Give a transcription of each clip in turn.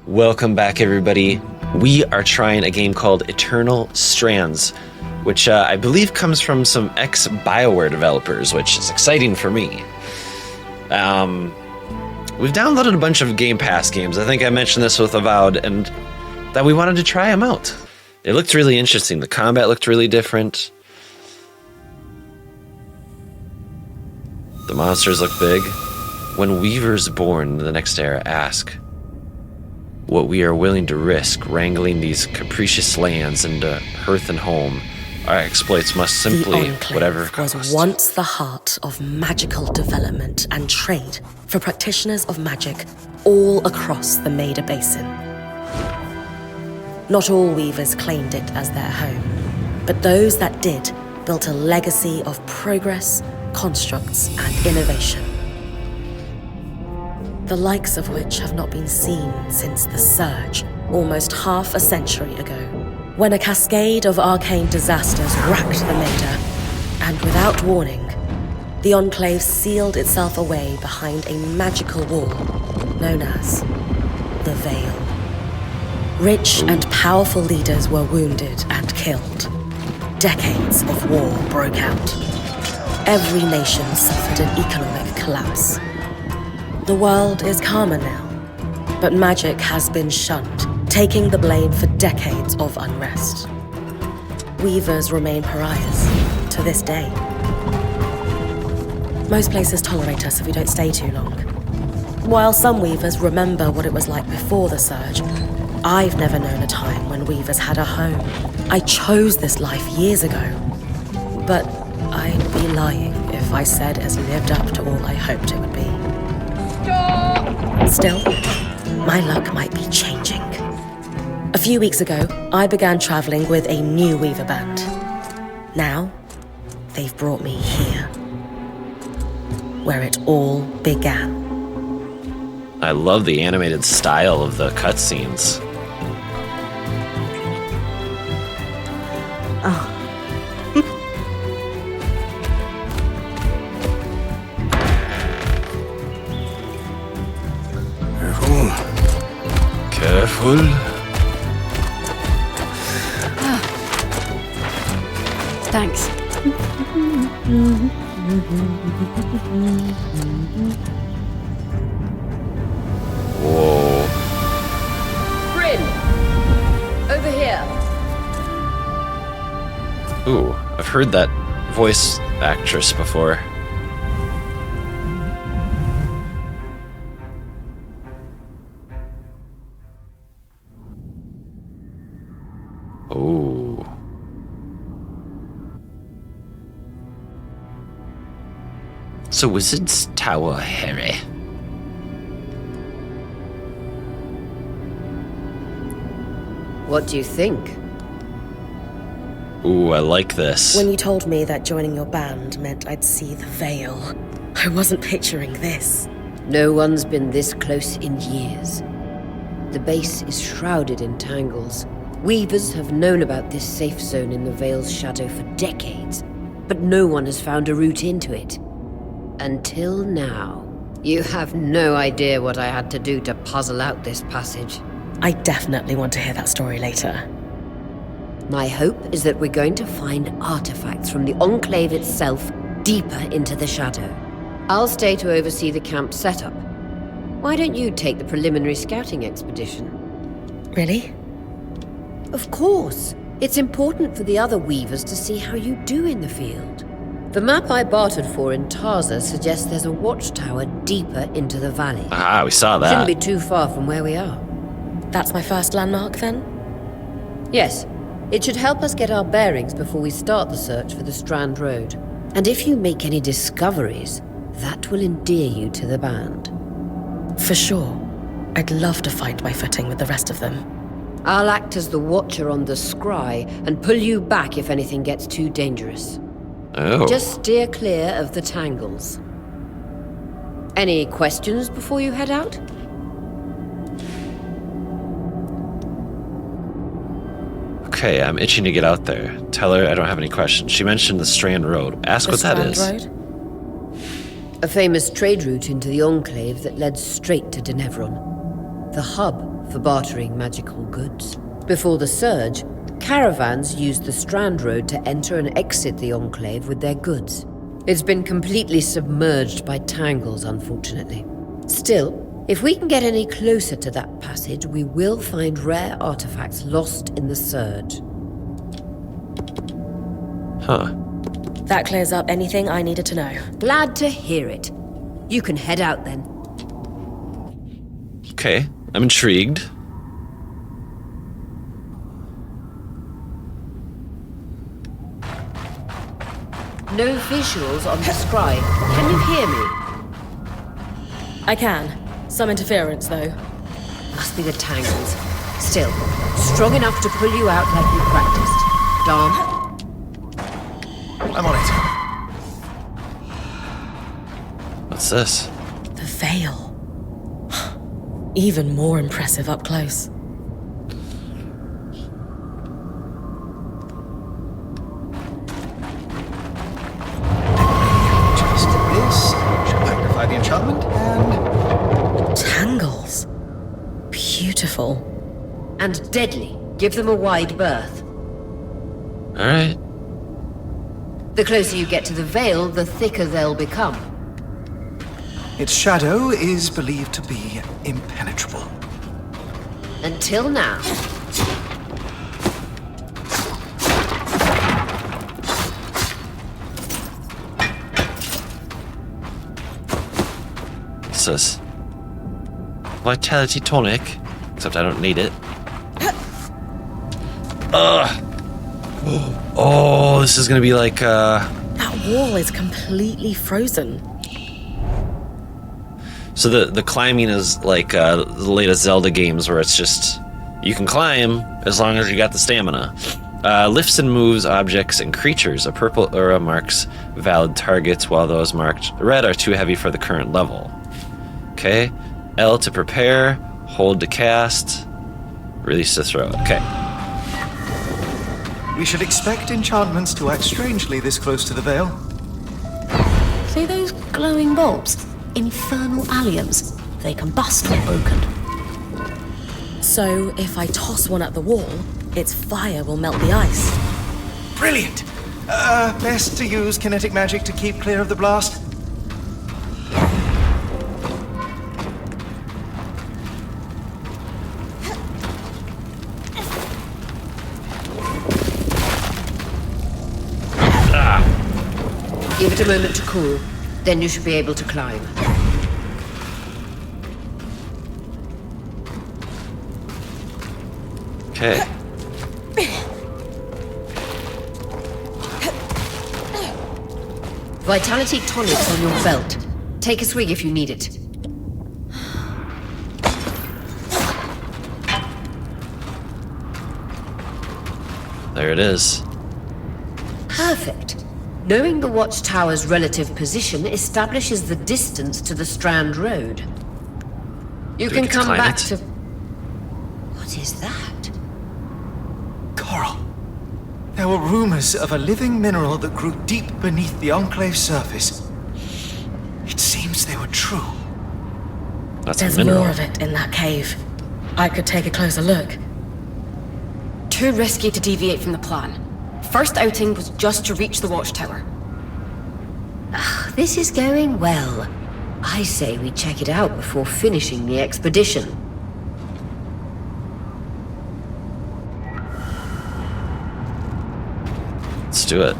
Welcome back, everybody. We are trying a game called Eternal Strands, which I believe comes from some Ex-Bioware developers, which is exciting for me. We've downloaded a bunch of Game Pass games. I think I mentioned this with Avowed, and that we wanted to try them out. It looked really interesting. The combat looked really different. The monsters look big. When Weavers born in the next era ask what we are willing to risk wrangling these capricious lands into hearth and home, our exploits must simply, the Enclave whatever cost. was once the heart of magical development and trade for practitioners of magic all across the Maida Basin. Not all weavers claimed it as their home, but those that did built a legacy of progress, constructs, and innovation. The likes of which have not been seen since the Surge, almost half a century ago, when a cascade of arcane disasters racked the Maida, and without warning, the Enclave sealed itself away behind a magical wall known as the Veil. Rich and powerful leaders were wounded and killed. Decades of war broke out. Every nation suffered an economic collapse. The world is calmer now, but magic has been shunned, taking the blame for decades of unrest. Weavers remain pariahs to this day. Most places tolerate us if we don't stay too long. While some weavers remember what it was like before the Surge, I've never known a time when weavers had a home. I chose this life years ago, but I'd be lying if I said it's lived up to all I hoped it would be. Still, my luck might be changing. A few weeks ago, I began traveling with a new weaver band. Now, they've brought me here, where it all began. I love the animated style of the cutscenes. Oh. Careful. Thanks. Whoa. Brynn! Over here. Ooh, I've heard that voice actress before. Ooh. So Wizard's Tower, Harry. What do you think? Ooh, I like this. When you told me that joining your band meant I'd see the Veil, I wasn't picturing this. No one's been this close in years. The base is shrouded in tangles. Weavers have known about this safe zone in the Veil's shadow for decades, but no one has found a route into it. Until now. You have no idea what I had to do to puzzle out this passage. I definitely want to hear that story later. My hope is that we're going to find artifacts from the Enclave itself deeper into the shadow. I'll stay to oversee the camp setup. Why don't you take the preliminary scouting expedition? Really? Of course. It's important for the other weavers to see how you do in the field. The map I bartered for in Tarza suggests there's a watchtower deeper into the valley. Ah, we saw that. Shouldn't be too far from where we are. That's my first landmark, then? Yes. It should help us get our bearings before we start the search for the Strand Road. And if you make any discoveries, that will endear you to the band. For sure. I'd love to find my footing with the rest of them. I'll act as the watcher on the scry and pull you back if anything gets too dangerous. Oh. Just steer clear of the tangles. Any questions before you head out? Okay, I'm itching to get out there. Tell her I don't have any questions. She mentioned the Strand Road. Ask what that is. Strand Road? A famous trade route into the Enclave that led straight to Denevron. The hub for bartering magical goods. Before the Surge, caravans used the Strand Road to enter and exit the Enclave with their goods. It's been completely submerged by tangles, unfortunately. Still, if we can get any closer to that passage, we will find rare artifacts lost in the Surge. Huh. That clears up anything I needed to know. Glad to hear it. You can head out then. Okay, I'm intrigued. No visuals on the scribe. Can you hear me? I can. Some interference, though. Must be the tangles. Still, strong enough to pull you out like you practiced. Dom? I'm on it. What's this? The veil. Even more impressive up close. Just this should magnify the enchantment, and Tangles. Beautiful. And deadly. Give them a wide berth. Alright. The closer you get to the veil, the thicker they'll become. its shadow is believed to be impenetrable. Until now. What's this? Vitality tonic. Except I don't need it. Ugh. Oh, this is gonna be like, That wall is completely frozen. So the climbing is like the latest Zelda games where it's just, you can climb as long as you got the stamina. Lifts and moves objects and creatures. A purple aura marks valid targets, while those marked red are too heavy for the current level. Okay. L to prepare, hold to cast, release to throw. Okay. We should expect enchantments to act strangely this close to the veil. See those glowing bulbs? Infernal alliums. They combust when broken. So if I toss one at the wall, its fire will melt the ice. Brilliant! Best to use kinetic magic to keep clear of the blast. Give it a moment to cool, then you should be able to climb. Okay. Vitality tonics on your belt. Take a swig if you need it. There it is. Perfect. Knowing the watchtower's relative position establishes the distance to the Strand Road. You Do we can get to come climb back it? to... What is that? Coral. There were rumors of a living mineral that grew deep beneath the Enclave surface. It seems they were true. That's There's a mineral. more of it in that cave. I could take a closer look. Too risky to deviate from the plan. First outing was just to reach the watchtower. This is going well. I say we check it out before finishing the expedition. Let's do it.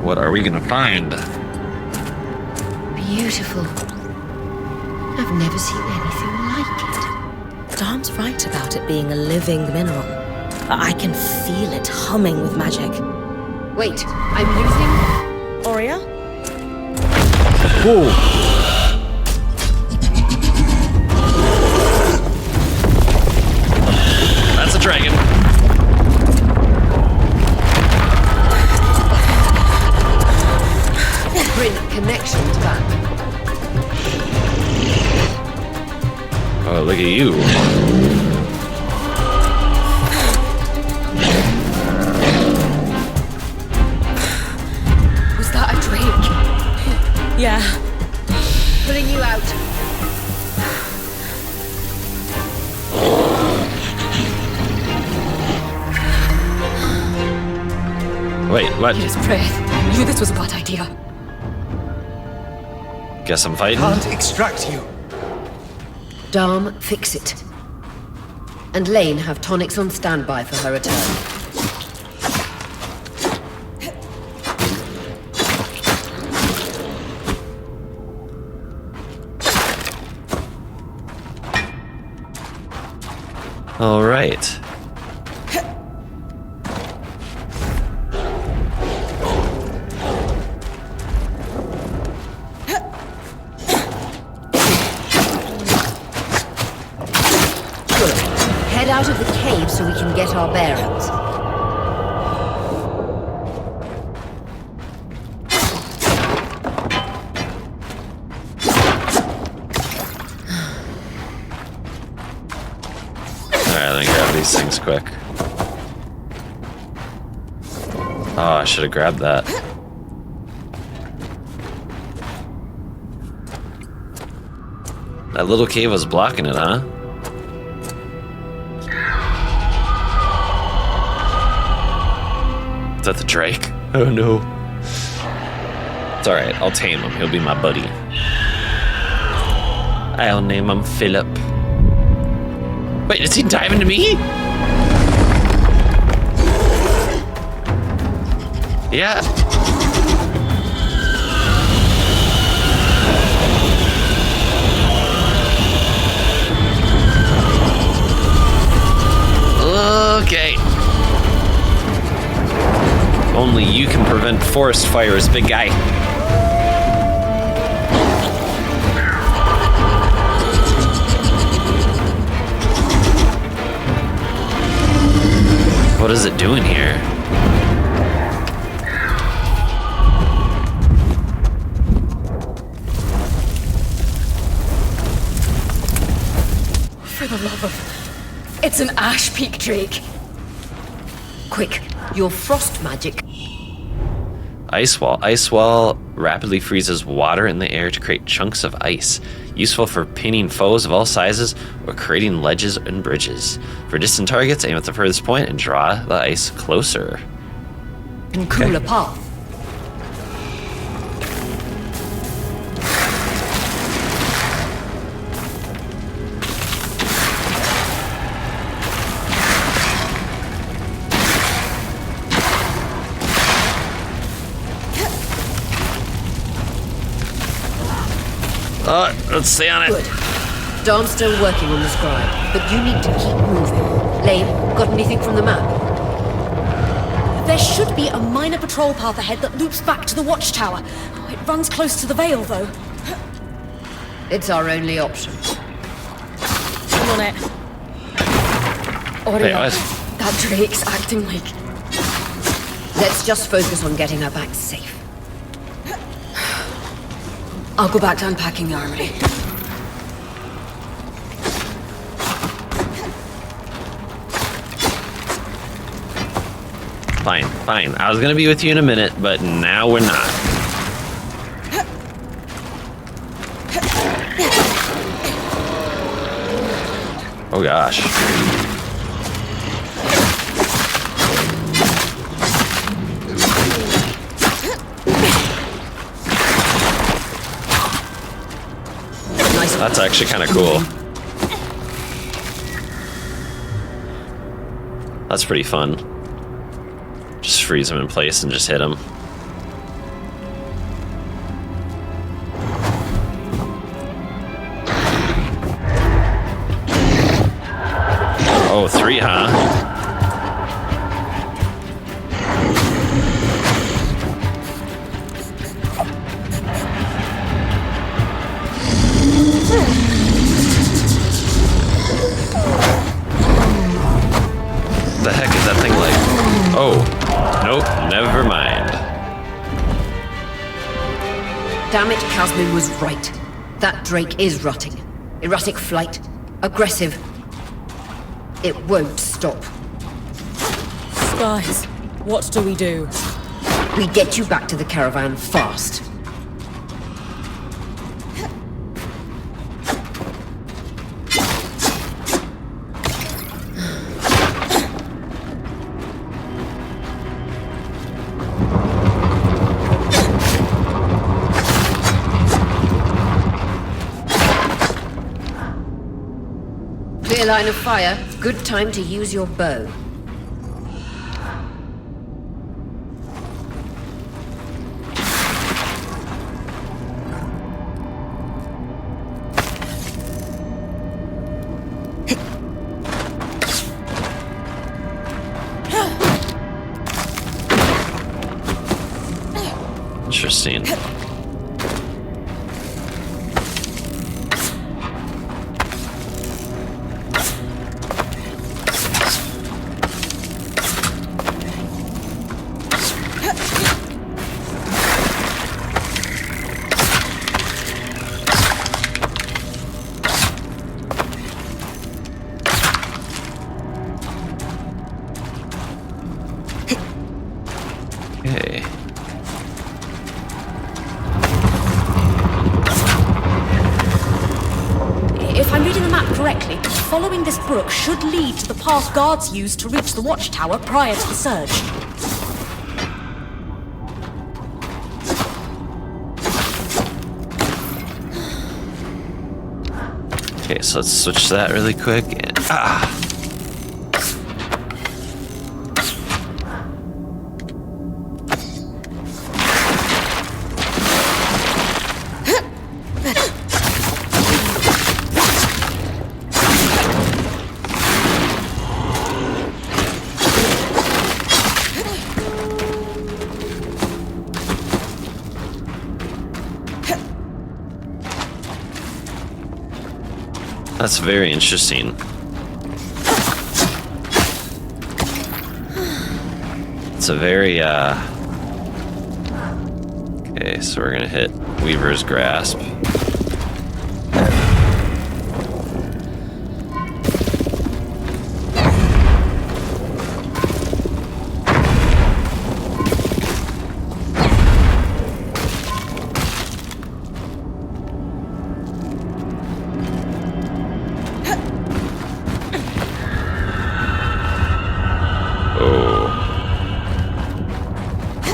What are we gonna find? Beautiful. I've never seen anything like it. Dom's right about it being a living mineral. I can feel it humming with magic. Wait, I'm losing... Aurea? Whoa! That's a dragon. Brynn, connections back. Oh, look at you. Yeah. Pulling you out. Wait, what? Yes, Brynn. Knew this was a bad idea. Guess I'm fighting? Can't extract you. Darm, fix it. And Lane have tonics on standby for her return. All right. Head out of the cave so we can get our bearings. Alright, let me grab these things quick. Oh, I should have grabbed that. That little cave was blocking it, huh? Is that the Drake? Oh no. It's alright, I'll tame him. He'll be my buddy. I'll name him Philip. Wait, is he diving to me? Yeah. Okay. Only you can prevent forest fires, big guy. What is it doing here? For the love of... It's an Ash Peak Drake. Quick, your frost magic. Ice wall. Ice wall rapidly freezes water in the air to create chunks of ice. Useful for pinning foes of all sizes or creating ledges and bridges. For distant targets, aim at the furthest point and draw the ice closer. Can cool a path. Let's stay on it. Good. Darm's still working on the scribe, but you need to keep moving. Lane, got anything from the map? There should be a minor patrol path ahead that loops back to the watchtower. It runs close to the Vale, though. It's our only option. I'm on it. Wait, what? That Drake's acting like... Let's just focus on getting her back safe. I'll go back to unpacking the armory. Fine, fine. I was gonna be with you in a minute, but now we're not. Oh gosh. That's actually kind of cool. That's pretty fun. Just freeze him in place and just hit him. Oh, 3, huh? The heck is that thing like? Oh, nope, never mind. Damn it, Casmin was right. That Drake is rutting. Erratic flight. Aggressive. It won't stop. Guys, what do we do? We get you back to the caravan fast. line of fire. Good time to use your bow. Interesting. Okay. If I'm reading the map correctly, following this brook should lead to the path guards used to reach the watchtower prior to the surge. Okay, so let's switch that really quick. And, That's very interesting. It's a very, Okay, so we're gonna hit Weaver's Grasp.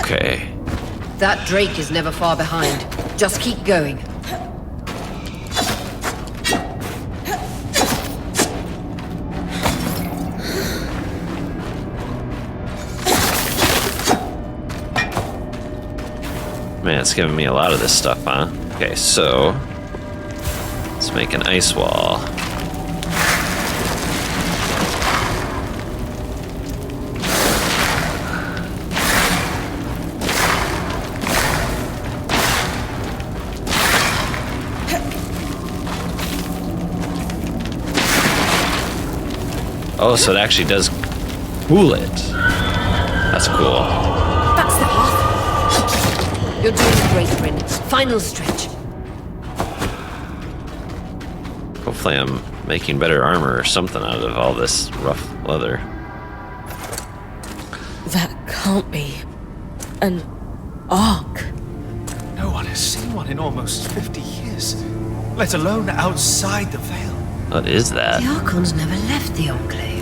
Okay. That Drake is never far behind. Just keep going. Man, it's giving me a lot of this stuff, huh? Okay, so let's make an ice wall. Oh, so it actually does cool it. That's cool. That's the path. You're doing great, Brynn. Final stretch. Hopefully I'm making better armor or something out of all this rough leather. That can't be an arc. No one has seen one in almost 50 years, let alone outside the Veil. What is that? The Archons never left the Enclave.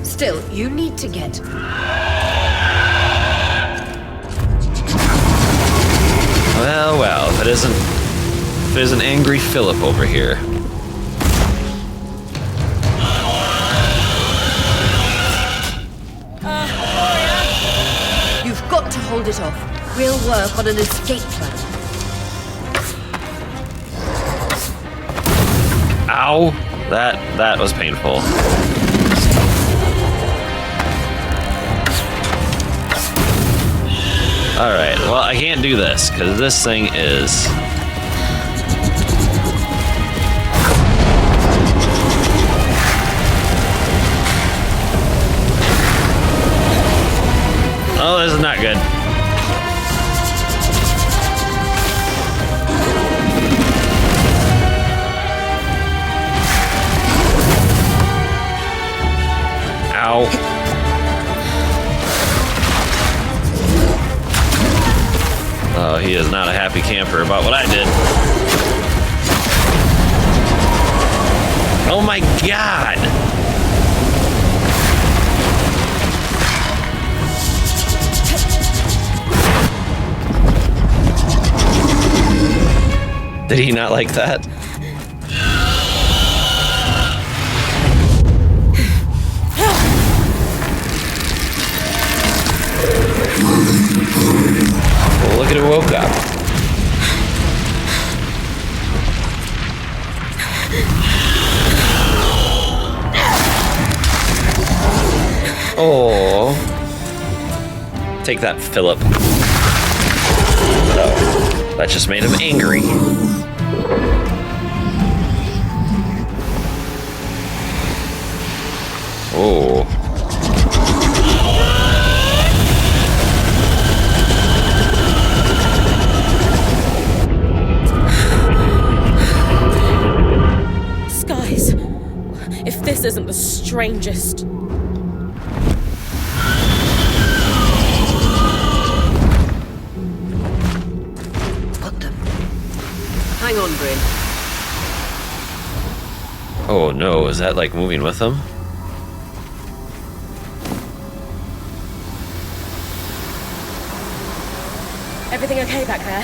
Still, you need to get... Well, if it isn't angry Philip over here. You've got to hold it off. We'll work on an escape plan. Ow! That was painful. Alright, well, I can't do this, because this thing is... Oh, this is not good. Ow. Oh, he is not a happy camper about what I did. Oh my god! Did he not like that? Take that, Philip. Oh, that just made him angry. Oh. Skies. If this isn't the strangest. Got them. Hang on, Brynn. Oh no, is that like moving with him? Everything okay back there?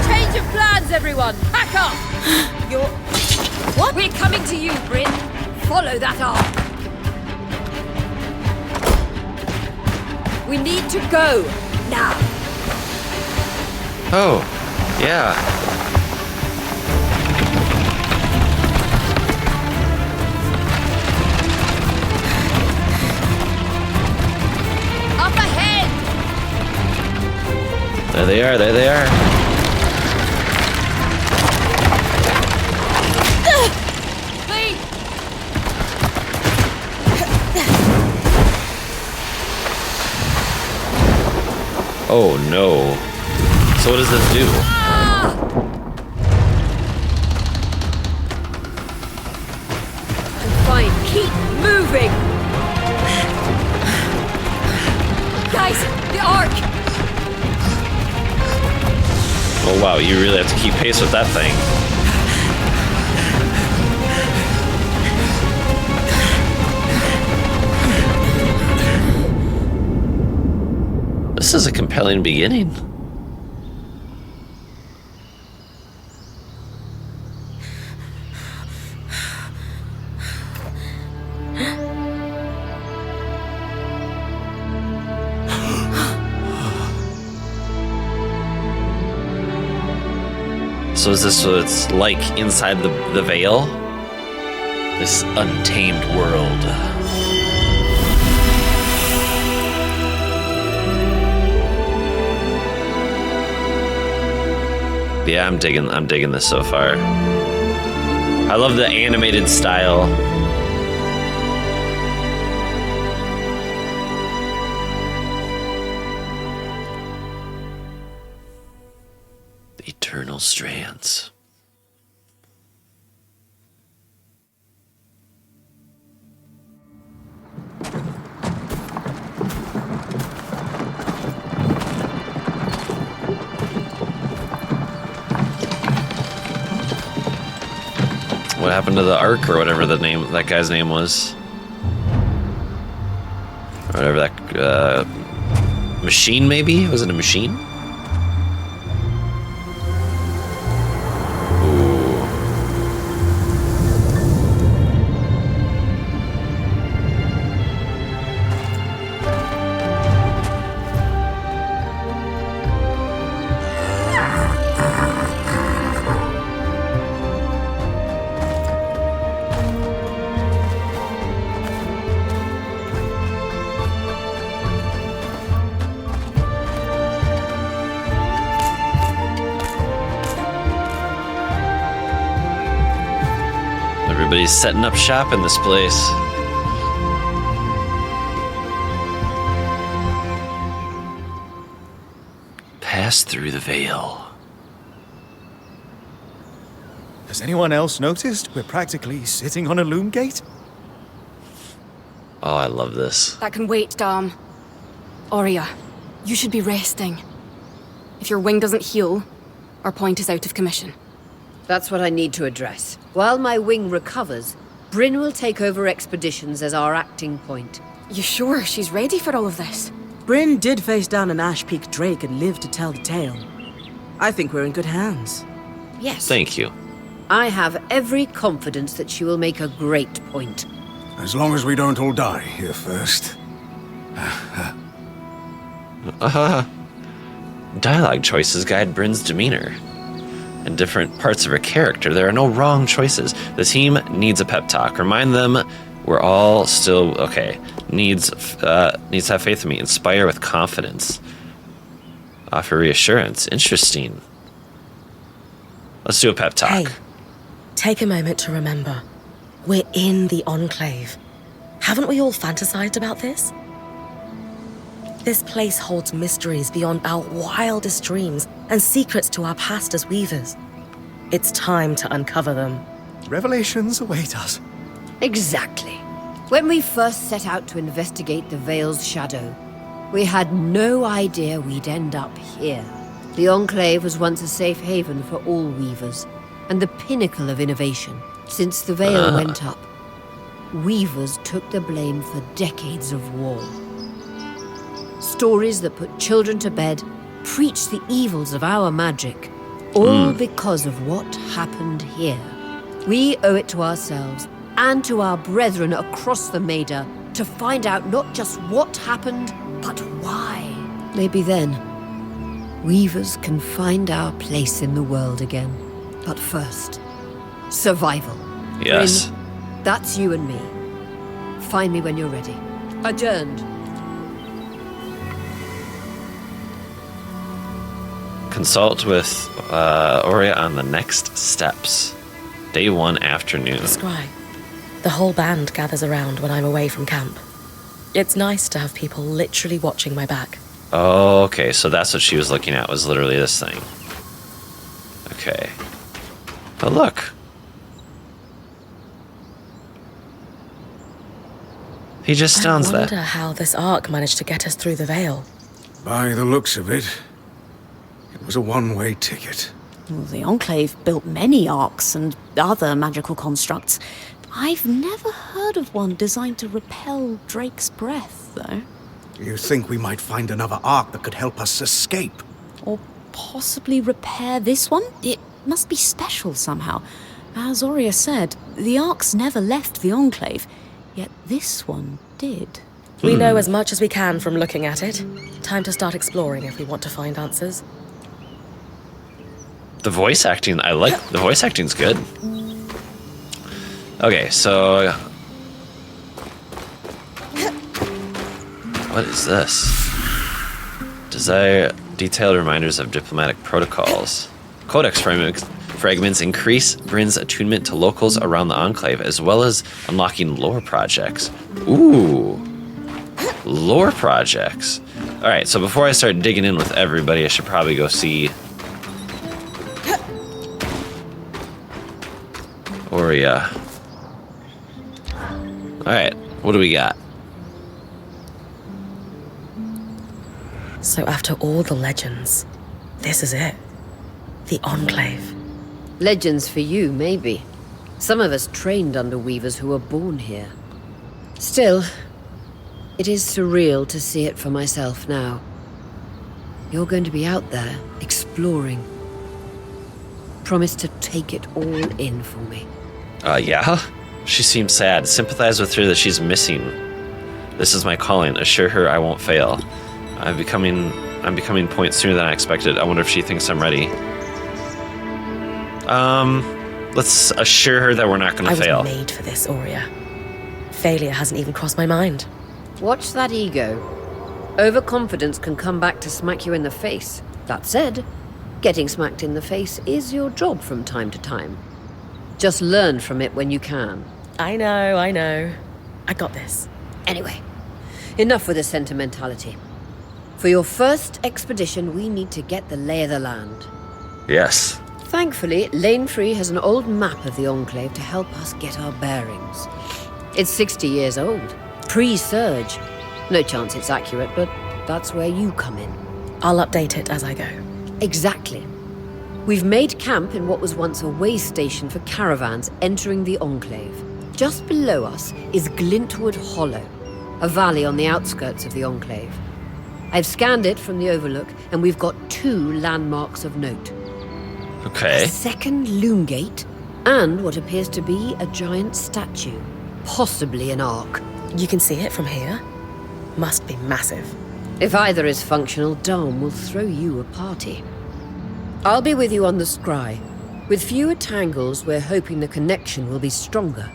Change of plans, everyone! Pack up! You're... What? We're coming to you, Brynn. Follow that arc. We need to go. Now. Oh, yeah. Up ahead! There they are, there they are. Please! Oh no. So what does this do? I'm fine. Keep moving! Guys, the arc! Oh wow, you really have to keep pace with that thing. This is a compelling beginning. So is this what it's like inside the veil? This untamed world. Yeah, I'm digging this so far. I love the animated style. Eternal Strands. What happened to the Ark or whatever that guy's name was? Whatever that machine, maybe? Was it a machine? Everybody's setting up shop in this place. Pass through the veil. Has anyone else noticed we're practically sitting on a loom gate? Oh, I love this. That can wait, Dom. Aurea, you should be resting. If your wing doesn't heal, our point is out of commission. That's what I need to address. While my wing recovers, Brynn will take over expeditions as our acting point. You sure she's ready for all of this? Brynn did face down an Ash Peak Drake and lived to tell the tale. I think we're in good hands. Yes. Thank you. I have every confidence that she will make a great point. As long as we don't all die here first. Dialogue choices guide Brynn's demeanor. In different parts of her character, there are no wrong choices. The team needs a pep talk. Remind them we're all still okay. needs to have faith in me. Inspire with confidence. Offer reassurance. Interesting. Let's do a pep talk. Hey, take a moment to remember. We're in the Enclave. Haven't we all fantasized about this? This place holds mysteries beyond our wildest dreams and secrets to our past as weavers. It's time to uncover them. Revelations await us. Exactly. When we first set out to investigate the Veil's shadow, we had no idea we'd end up here. The Enclave was once a safe haven for all weavers, and the pinnacle of innovation. Since the Veil went up, weavers took the blame for decades of war. Stories that put children to bed, preached the evils of our magic, all because of what happened here. We owe it to ourselves and to our brethren across the Maida to find out not just what happened, but why. Maybe then, weavers can find our place in the world again. But first, survival. Yes. Brynn, that's you and me. Find me when you're ready. Adjourned. Consult with Aurea on the next steps. Day 1 afternoon. Scry. The whole band gathers around when I'm away from camp. It's nice to have people literally watching my back. Oh, okay, so that's what she was looking at, was literally this thing. Okay. But look. He just stands I there. wonder how this arc managed to get us through the Veil. By the looks of it, it was a one-way ticket. Well, the Enclave built many arcs and other magical constructs. I've never heard of one designed to repel Drake's breath, though. You think we might find another arc that could help us escape? Or possibly repair this one? It must be special somehow. As Aurea said, the arcs never left the Enclave, yet this one did. We know as much as we can from looking at it. Time to start exploring if we want to find answers. The voice acting, I like. The voice acting's good. Okay, so... What is this? Desire detailed reminders of diplomatic protocols. Codex fragments increase Brynn's attunement to locals around the Enclave, as well as unlocking lore projects. Ooh. Lore projects. Alright, so before I start digging in with everybody, I should probably go see... Aurea. Alright, what do we got? So after all the legends, this is it. The Enclave. Legends for you, maybe. Some of us trained under weavers who were born here. Still, it is surreal to see it for myself now. You're going to be out there, exploring. Promise to take it all in for me. Yeah? She seems sad. Sympathize with her that she's missing. This is my calling. Assure her I won't fail. I'm becoming point sooner than I expected. I wonder if she thinks I'm ready. Let's assure her that we're not going to fail. I was made for this, Aurea. Failure hasn't even crossed my mind. Watch that ego. Overconfidence can come back to smack you in the face. That said, getting smacked in the face is your job from time to time. Just learn from it when you can. I know. I got this. Anyway, enough with the sentimentality. For your first expedition, we need to get the lay of the land. Yes. Thankfully, Lane Free has an old map of the Enclave to help us get our bearings. It's 60 years old, pre-Surge. No chance it's accurate, but that's where you come in. I'll update it as I go. Exactly. We've made camp in what was once a way station for caravans entering the Enclave. Just below us is Glintwood Hollow, a valley on the outskirts of the Enclave. I've scanned it from the Overlook, and we've got 2 landmarks of note. Okay. A second loom gate, and what appears to be a giant statue. Possibly an ark. You can see it from here? Must be massive. If either is functional, Dom will throw you a party. I'll be with you on the scry. With fewer tangles, we're hoping the connection will be stronger.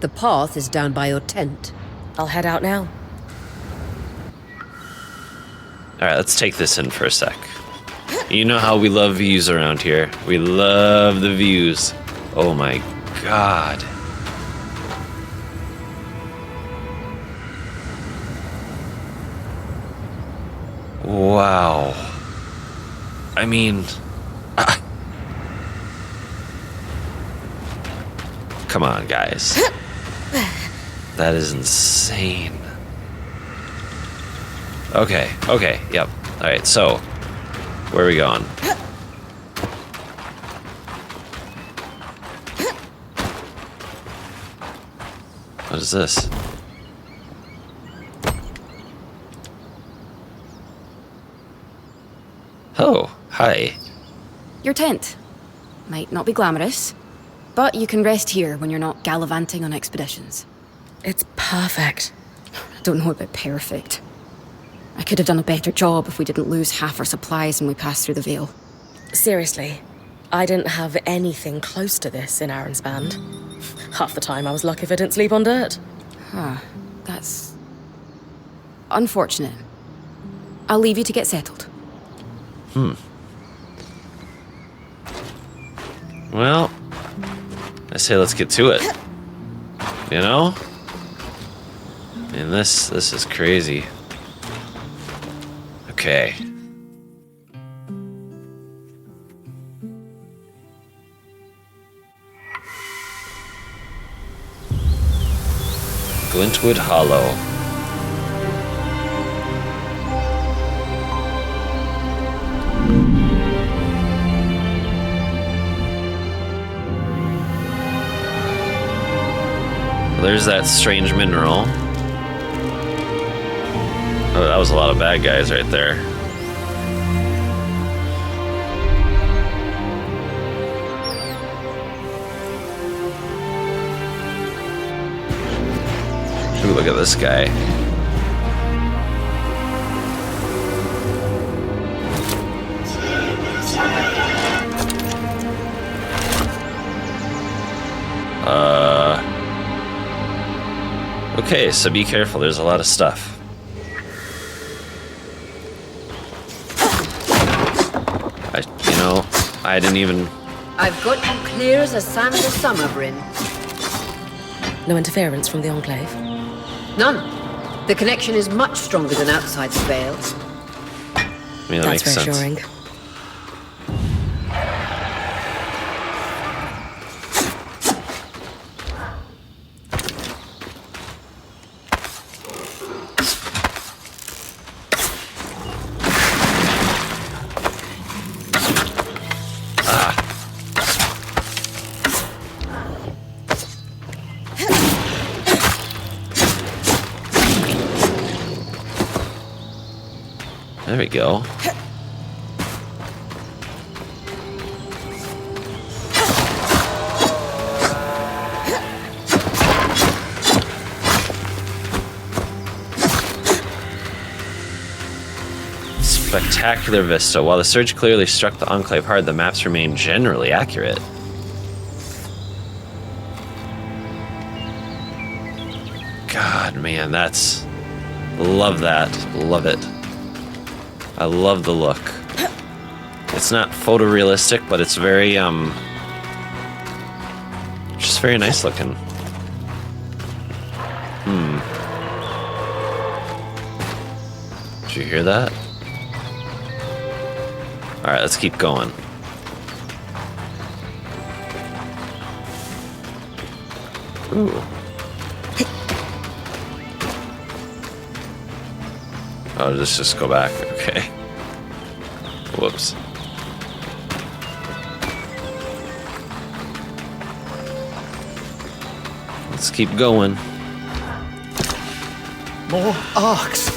The path is down by your tent. I'll head out now. Alright, let's take this in for a sec. You know how we love views around here. We love the views. Oh my god. Wow. I mean... Come on, guys. That is insane. Okay, yep. Alright, so... Where are we going? What is this? Oh, hi. Your tent. Might not be glamorous, but you can rest here when you're not gallivanting on expeditions. It's perfect. I don't know about perfect. I could have done a better job if we didn't lose half our supplies when we passed through the Veil. Seriously, I didn't have anything close to this in Aaron's band. Half the time I was lucky if I didn't sleep on dirt. Huh, that's... unfortunate. I'll leave you to get settled. Well, I say let's get to it. You know? I mean, this is crazy. Okay. Glintwood Hollow. There's that strange mineral. Oh, that was a lot of bad guys right there. Ooh, look at this guy. Okay, so be careful, there's a lot of stuff. I didn't even... I've got you clear as a sand of summer, Brynn. No interference from the Enclave? None. The connection is much stronger than outside the Veil. I mean, that That's makes sense. reassuring. There we go. Spectacular vista. While the surge clearly struck the Enclave hard, the maps remain generally accurate. God, man, that's... Love that. Love it. I love the look. It's not photorealistic, but it's very, just very nice looking. Did you hear that? Alright, let's keep going. Ooh. Oh, let's just go back. Okay. Whoops. Let's keep going. More arcs.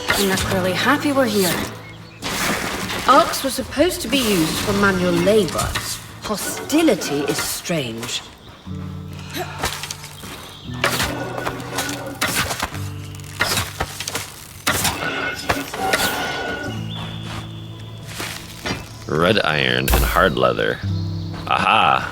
I'm not really happy we're here. Arcs were supposed to be used for manual labor. Hostility is strange. Red iron and hard leather. Aha!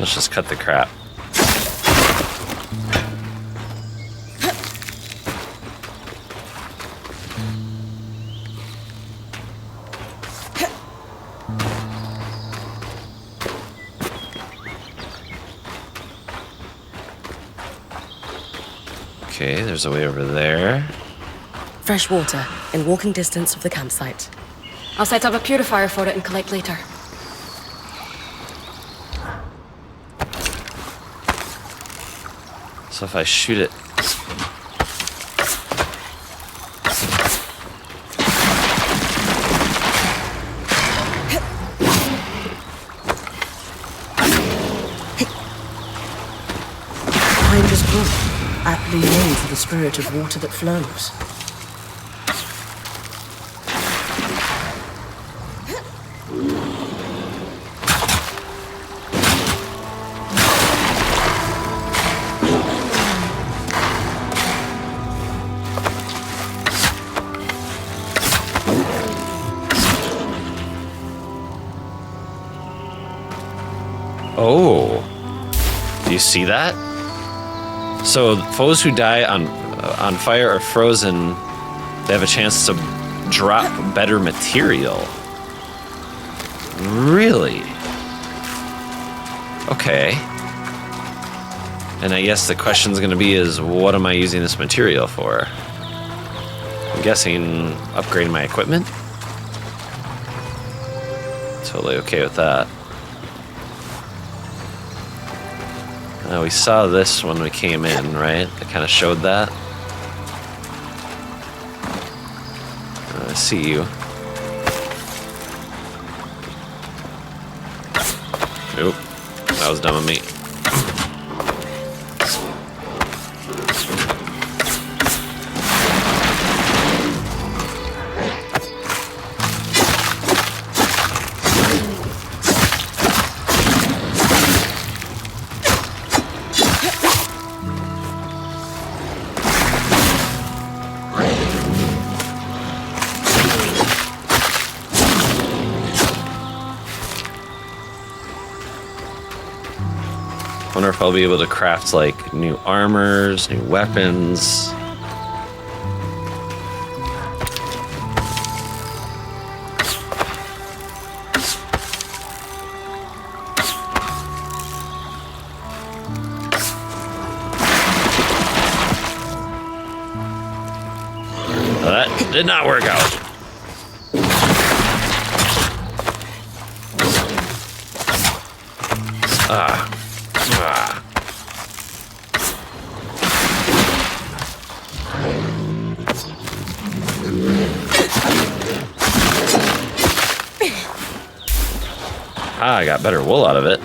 Let's just cut the crap. Okay, there's a way over there. Fresh water in walking distance of the campsite. I'll set up a purifier for it and collect later. So if I shoot it... Behind this brook, aptly named for the spirit of water that flows. Oh, do you see that? So foes who die on fire or frozen, they have a chance to drop better material. Really? Okay. And I guess the question's gonna be is, what am I using this material for? I'm guessing upgrading my equipment? Totally okay with that. We saw this when we came in, right? It kind of showed that. I see you. Oop, that was dumb of me. Wonder if I'll be able to craft like new armors, new weapons. Well, that did not work out. I got better wool out of it.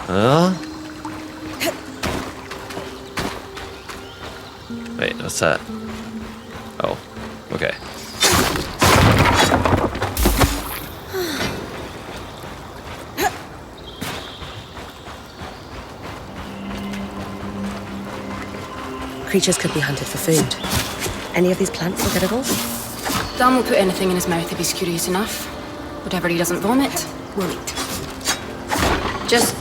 Well, wait, what's that? Oh, okay. Creatures could be hunted for food. Any of these plants look edible? Dan will put anything in his mouth if he's curious enough. Whatever he doesn't vomit, we'll eat. Just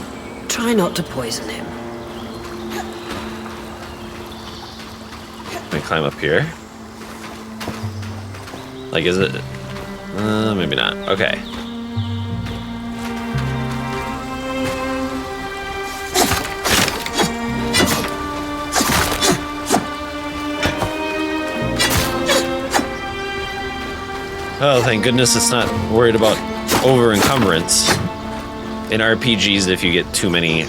try not to poison him. Can we climb up here? Like, is it? Maybe not. Okay. Oh, thank goodness it's not worried about over-encumbrance. In RPGs, if you get too many...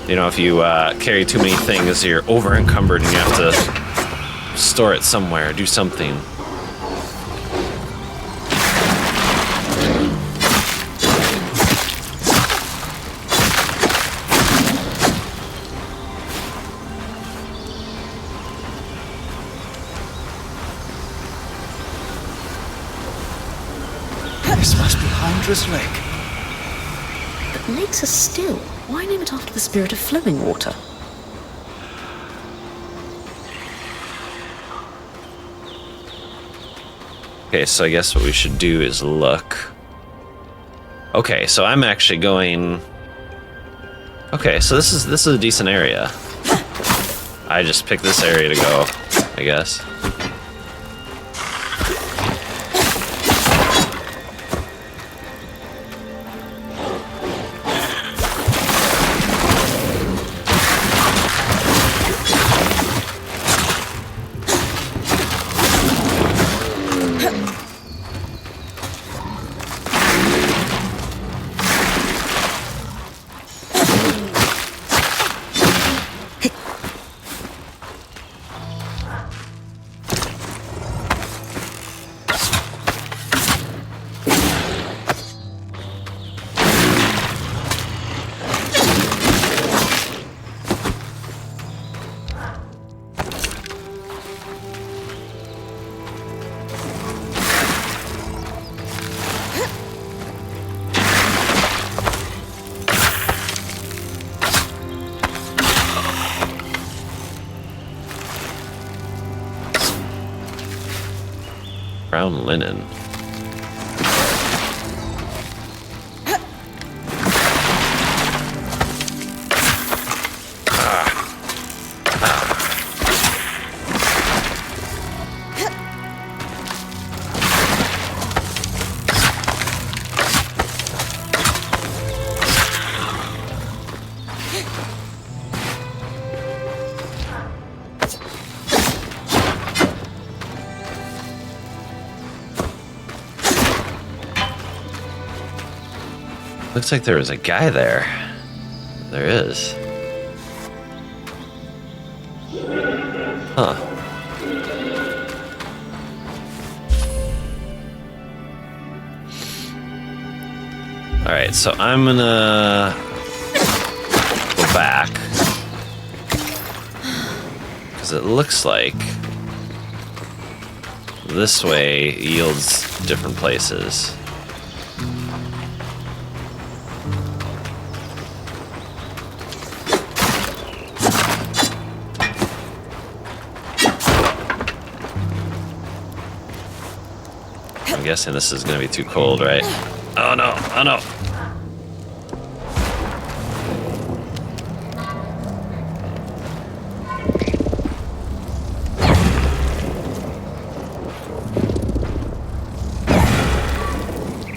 You know, if you carry too many things, you're over-encumbered and you have to store it somewhere, do something. This must be Hydra's Lake. But lakes are still. Why name it after the spirit of flowing water? Okay, so I guess what we should do is look. Okay, so I'm actually going. Okay, so this is a decent area. I just picked this area to go, I guess. Brown linen. Looks like there was a guy there. There is. Huh. Alright, so I'm gonna go back. Because it looks like this way yields different places. I'm guessing this is gonna be too cold, right? Oh no, oh no.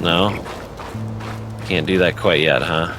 No? Can't do that quite yet, huh?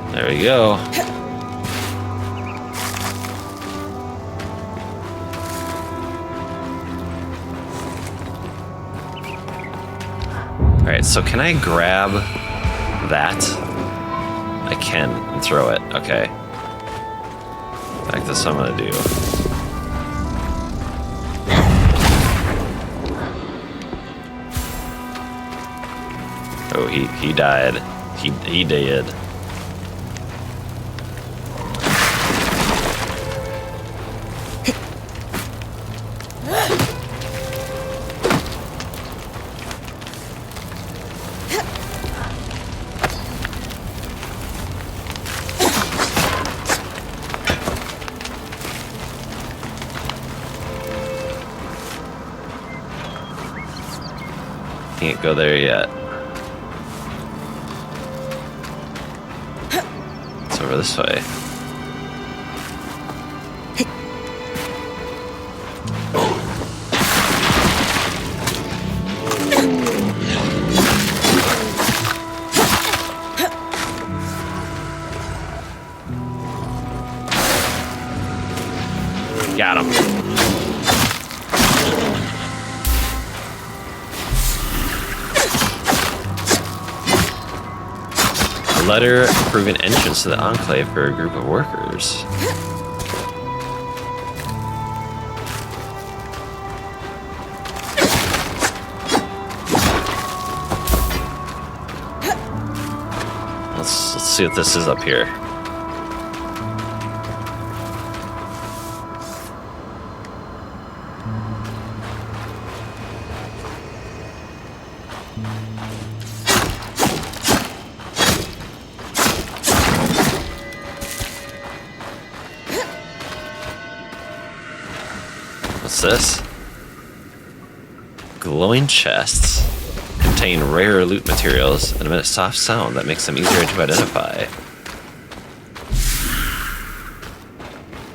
There we go. Alright, so can I grab that? I can and throw it. Okay. In fact, that's what I'm gonna do. Oh, he died. He did. Can't go there yet. It's over this way. Got him. letter proving entrance to the Enclave for a group of workers. Let's see what this is up here. What's this? Glowing chests contain rare loot materials and emit a soft sound that makes them easier to identify.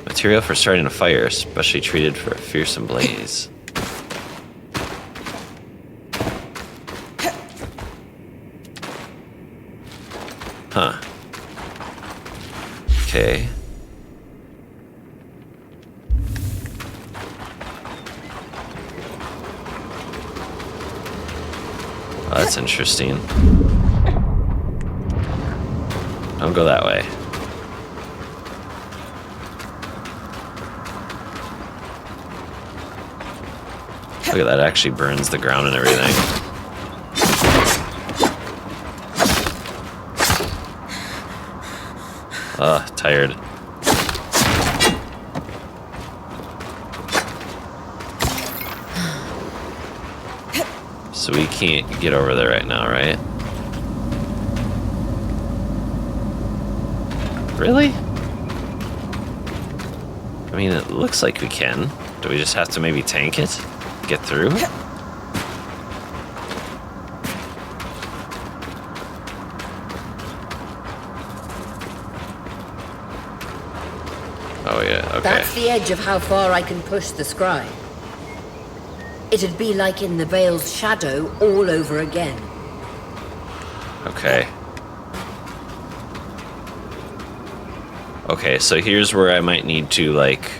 Material for starting a fire, specially treated for a fearsome blaze. Huh. Okay. Oh, that's interesting. Don't go that way. Look at that, it actually burns the ground and everything. Ugh, tired. So we can't get over there right now, right? Really? I mean, it looks like we can. Do we just have to maybe tank it? Get through? Oh yeah, okay. That's the edge of how far I can push the scry. It'd be like in the Veil's shadow all over again. Okay. Okay, so here's where I might need to, like,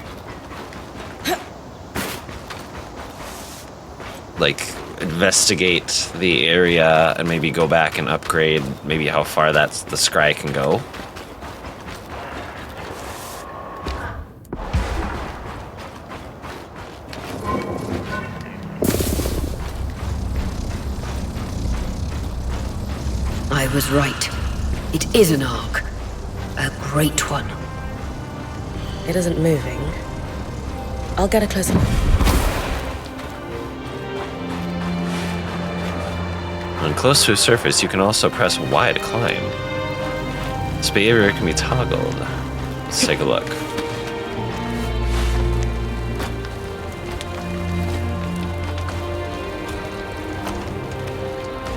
investigate the area and maybe go back and upgrade maybe how far the scry can go. I was right. It is an arc. A great one. It isn't moving. I'll get a closer look. When close to a surface, you can also press Y to climb. This behavior can be toggled. Let's take a look.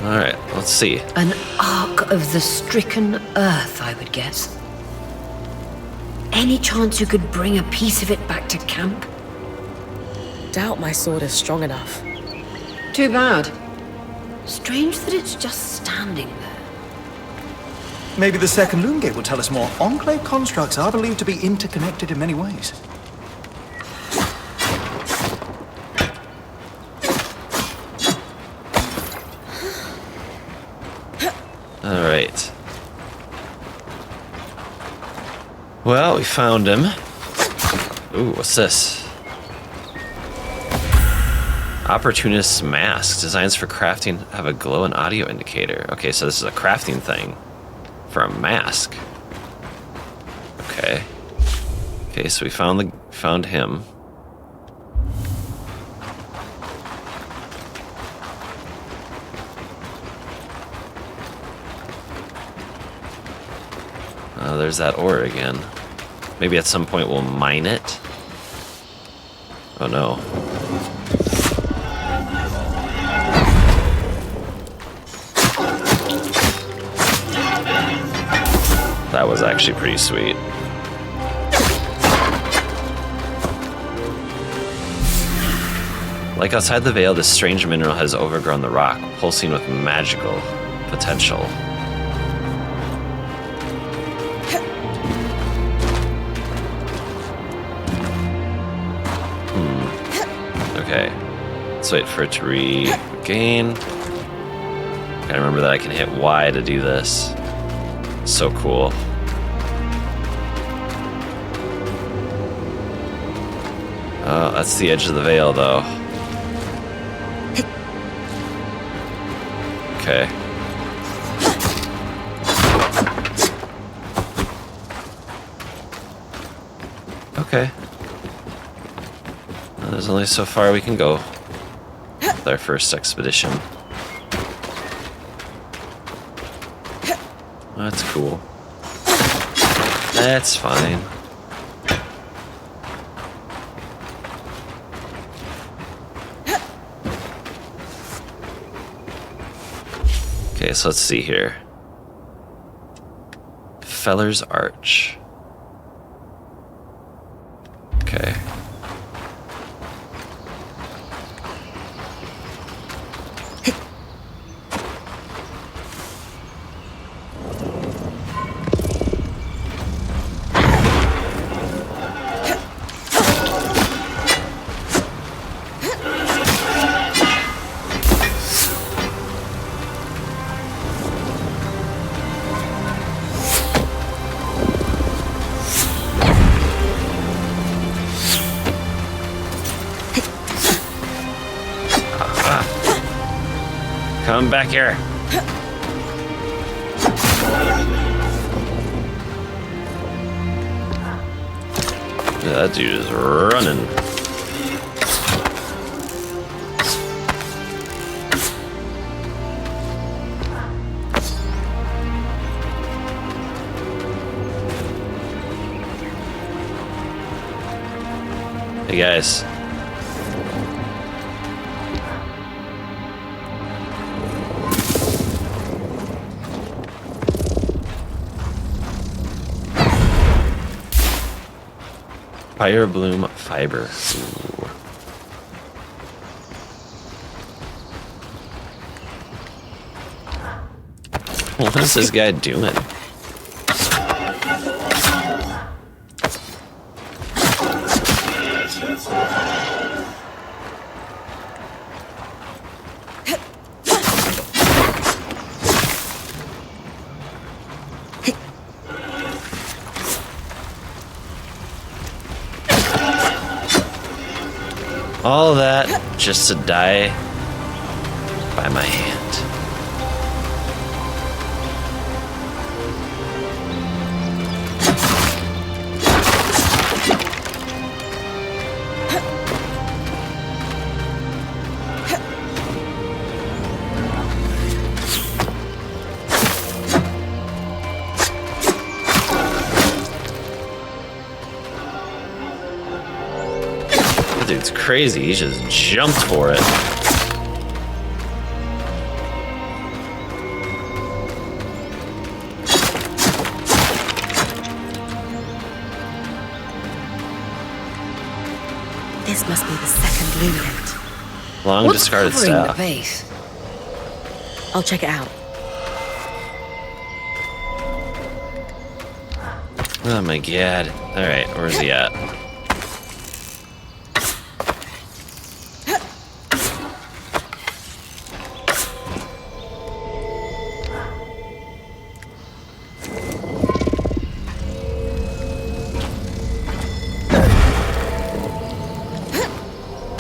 Alright, let's see. An arc of the stricken earth, I would guess. Any chance you could bring a piece of it back to camp? Doubt my sword is strong enough. Too bad. Strange that it's just standing there. Maybe the second loom gate will tell us more. Enclave constructs are believed to be interconnected in many ways. Alright. Well, we found him. Ooh, what's this? Opportunist's mask. Designs for crafting have a glow and audio indicator. Okay, so this is a crafting thing for a mask. Okay. Okay, so we found him. Oh, there's that ore again. Maybe at some point we'll mine it. Oh no. That was actually pretty sweet. Like outside the Veil, this strange mineral has overgrown the rock, pulsing with magical potential. Okay. Let's wait for it to regain. Gotta remember that I can hit Y to do this. So cool. Oh, that's the edge of the veil, though. Okay. Okay. Well, there's only so far we can go with our first expedition. That's cool. That's fine. Okay, so let's see here. Feller's Arch. Okay. Come back here. That dude is running. Hey guys. Fire bloom fiber. Ooh. What is this guy doing? All that just to die by my hand. Dude's crazy. He just jumped for it. This must be the second loom gate. Long What's discarded covering the staff. base? I'll check it out. Oh my god. Alright, where's he at?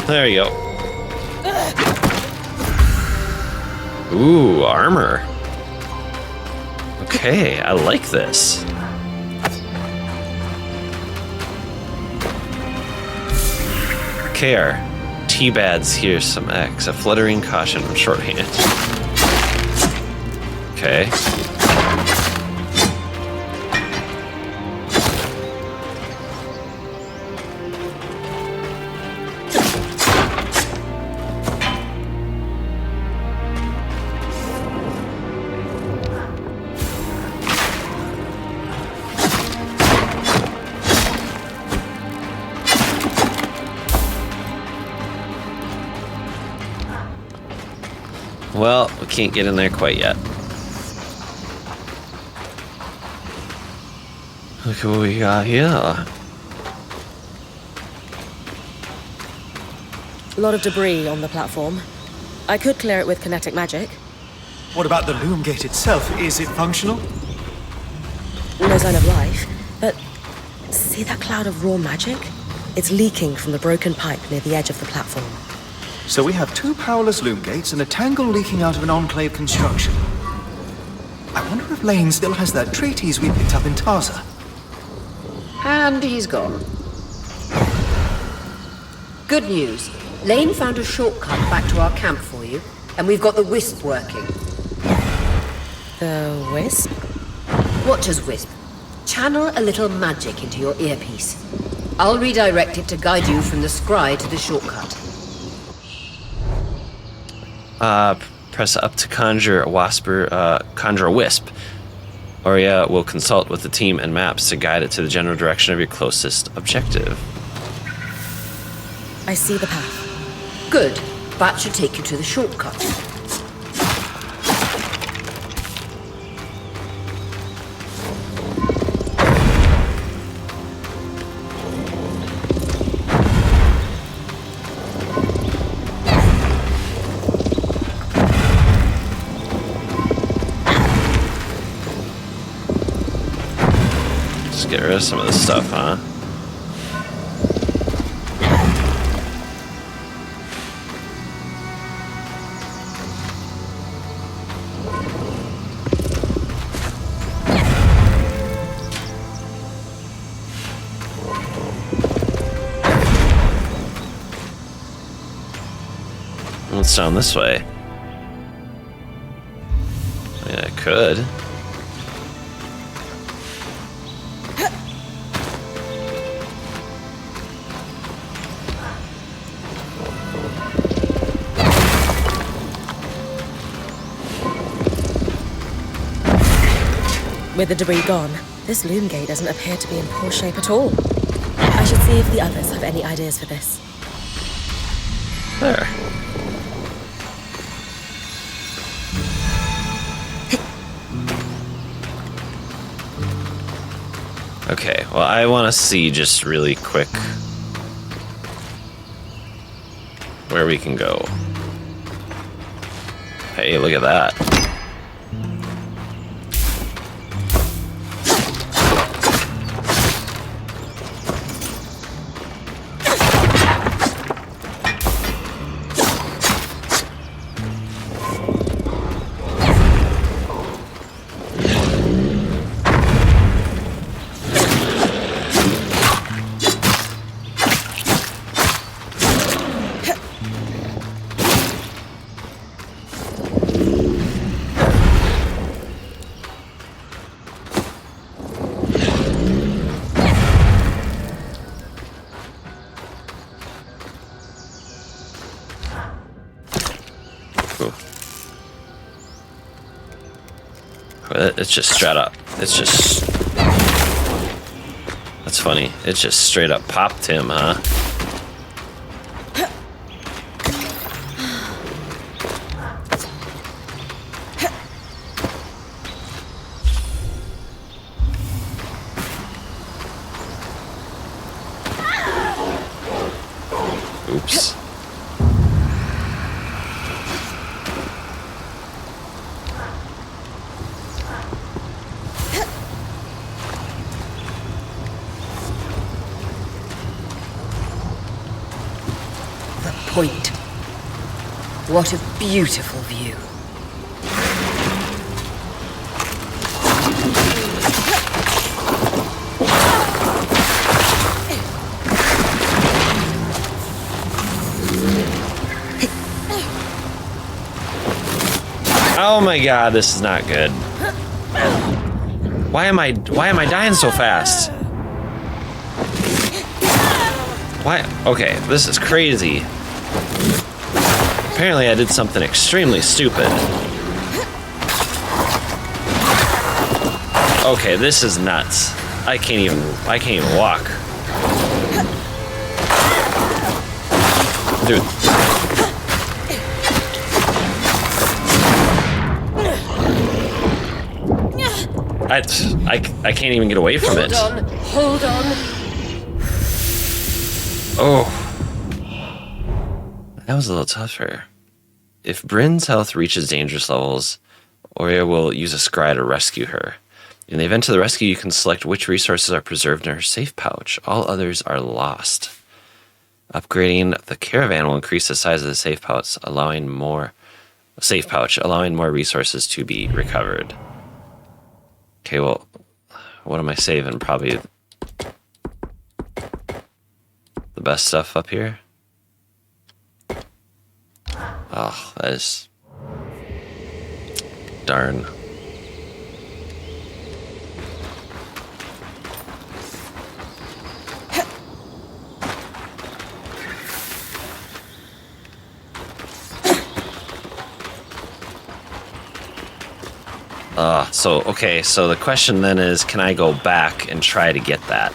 There you go. Ooh, armor. Okay, I like this. Care. T-Bads here's some X. A fluttering caution from shorthand. Okay. Well, we can't get in there quite yet. Look what we got here. A lot of debris on the platform. I could clear it with kinetic magic. What about the loom gate itself? Is it functional? No sign of life, but see that cloud of raw magic? It's leaking from the broken pipe near the edge of the platform. So we have 2 powerless loom gates and a tangle leaking out of an Enclave construction. I wonder if Lane still has that treatise we picked up in Taza. And he's gone. Good news. Lane found a shortcut back to our camp for you, and we've got the Wisp working. The Wisp? What does Wisp? Channel a little magic into your earpiece. I'll redirect it to guide you from the scry to the shortcut. Press up to conjure a wisp. Oria will consult with the team and maps to guide it to the general direction of your closest objective. I see the path. Good. That should take you to the shortcut. Just get rid of some of this stuff, huh? It's down this way. I mean, I could. With the debris gone, this loom gate doesn't appear to be in poor shape at all. I should see if the others have any ideas for this. There. Okay, well, I want to see just really quick where we can go. Hey, look at that. It's just straight up. It's just... That's funny. It just straight up popped him, huh? Oops. Point. What a beautiful view. Oh my god, this is not good. Why am I dying so fast? Why? Okay, this is crazy. Apparently I did something extremely stupid. Okay, this is nuts. I can't even walk. Dude. I can't even get away from it. Hold on. Oh. That was a little tougher. If Brynn's health reaches dangerous levels, Oria will use a scry to rescue her. In the event of the rescue, you can select which resources are preserved in her safe pouch. All others are lost. Upgrading the caravan will increase the size of the safe pouch, allowing more resources to be recovered. Okay, well, what am I saving? Probably the best stuff up here. Oh, that is darn. Okay, so the question then is, can I go back and try to get that?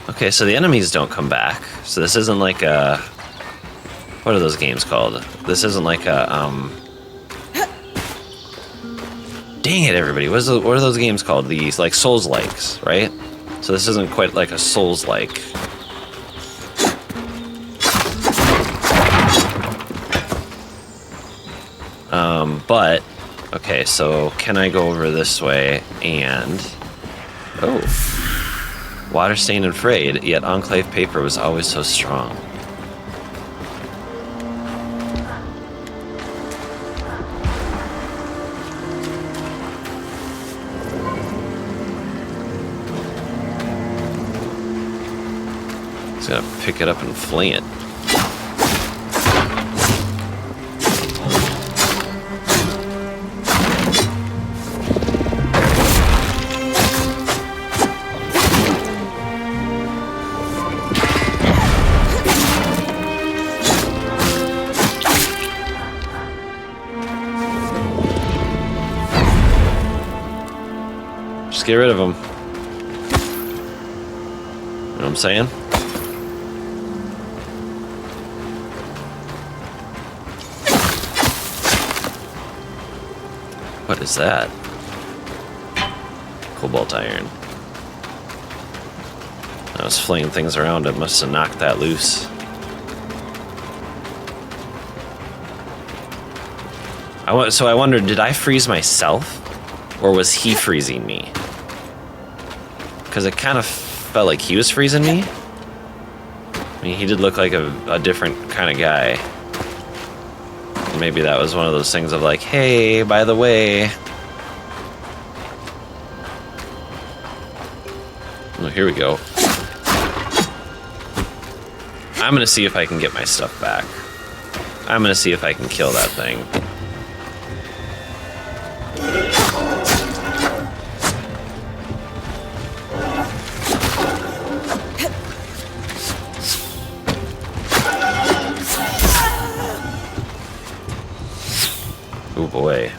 Okay, so the enemies don't come back. So this isn't like a... What are those games called? This isn't like a, Dang it, everybody. What are those games called? These, like, Souls-likes, right? So this isn't quite like a Souls-like. But, okay, so can I go over this way and... Oh. Water stained and frayed, yet Enclave paper was always so strong. Just gotta pick it up and fling it. Just get rid of them. You know what I'm saying? What is that? Cobalt iron. I was flinging things around, it must have knocked that loose. So I wondered, did I freeze myself? Or was he freezing me? Because it kind of felt like he was freezing me. I mean, he did look like a different kind of guy. Maybe that was one of those things of like, hey, by the way. Oh, here we go. I'm gonna see if I can get my stuff back. I'm gonna see if I can kill that thing. Oh boy.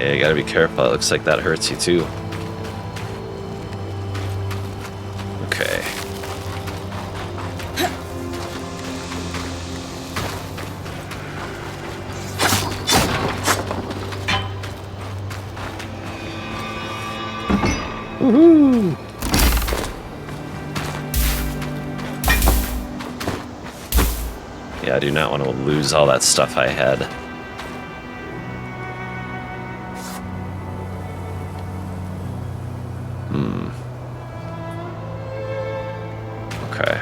Yeah, you gotta be careful. It looks like that hurts you too. Okay. Woohoo! Yeah, I do not want to lose all that stuff I had. Okay.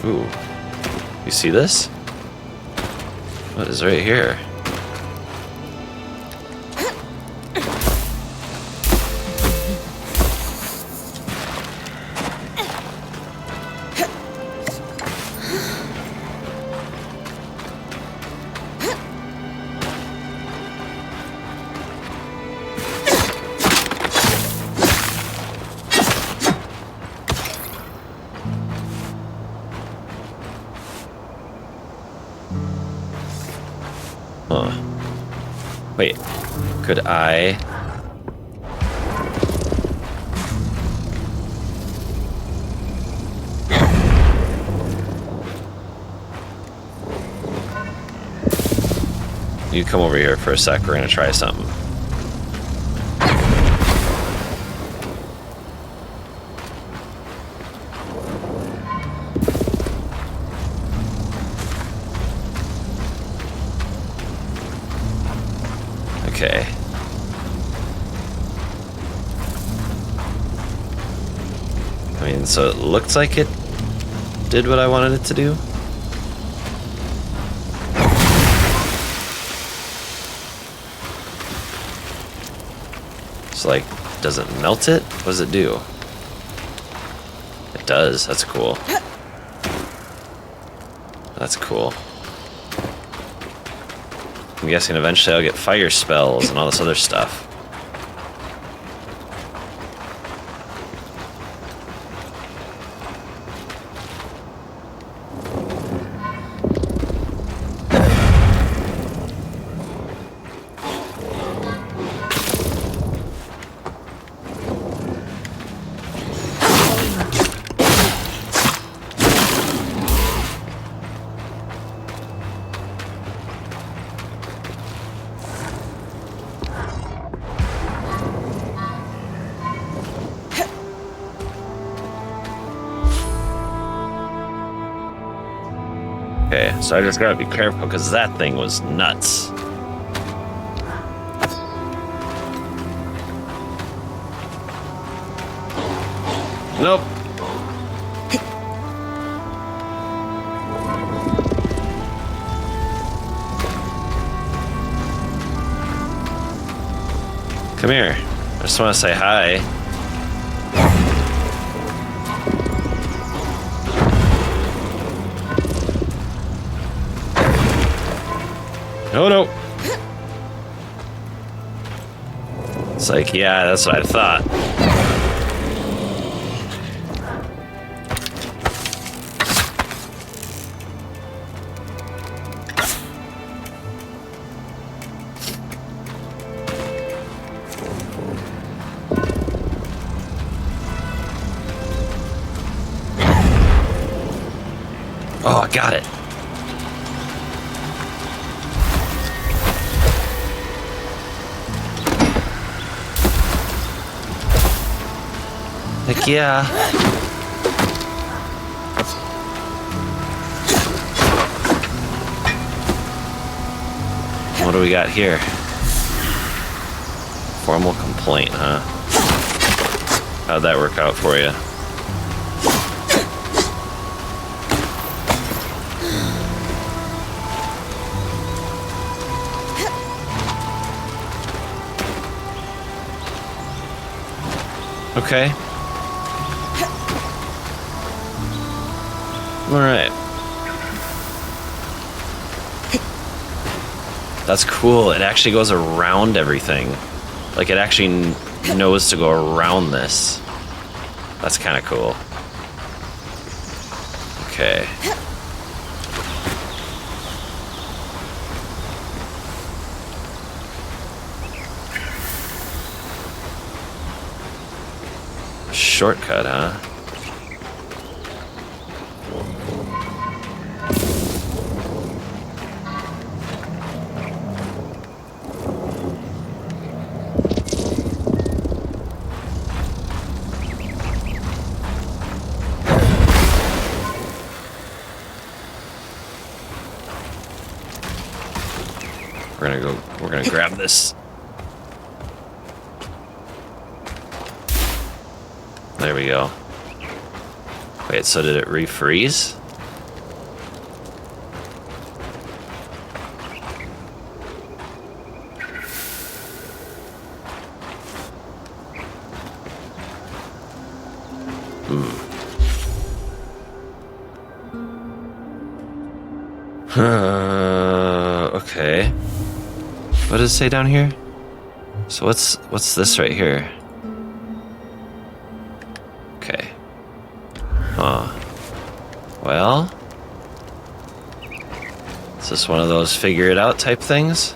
Ooh. You see this? What is right here? Wait, could I... You come over here for a sec, we're gonna try something. Okay. I mean, so it looked like it did what I wanted it to do. So, like, does it melt it? What does it do? It does. That's cool. That's cool. I'm guessing eventually I'll get fire spells and all this other stuff. Okay, so I just gotta be careful because that thing was nuts. Nope. Come here. I just want to say hi. Oh no. It's like, yeah, that's what I thought. Oh, I got it. Heck yeah. What do we got here? Formal complaint, huh? How'd that work out for you? Okay. Alright. That's cool. It actually goes around everything. Like, it actually knows to go around this. That's kind of cool. Okay. Shortcut, huh? We're gonna grab this. There we go. Wait, so did it refreeze? Okay. What does it say down here? So what's this right here? Okay. Huh. Well, is this one of those figure it out type things?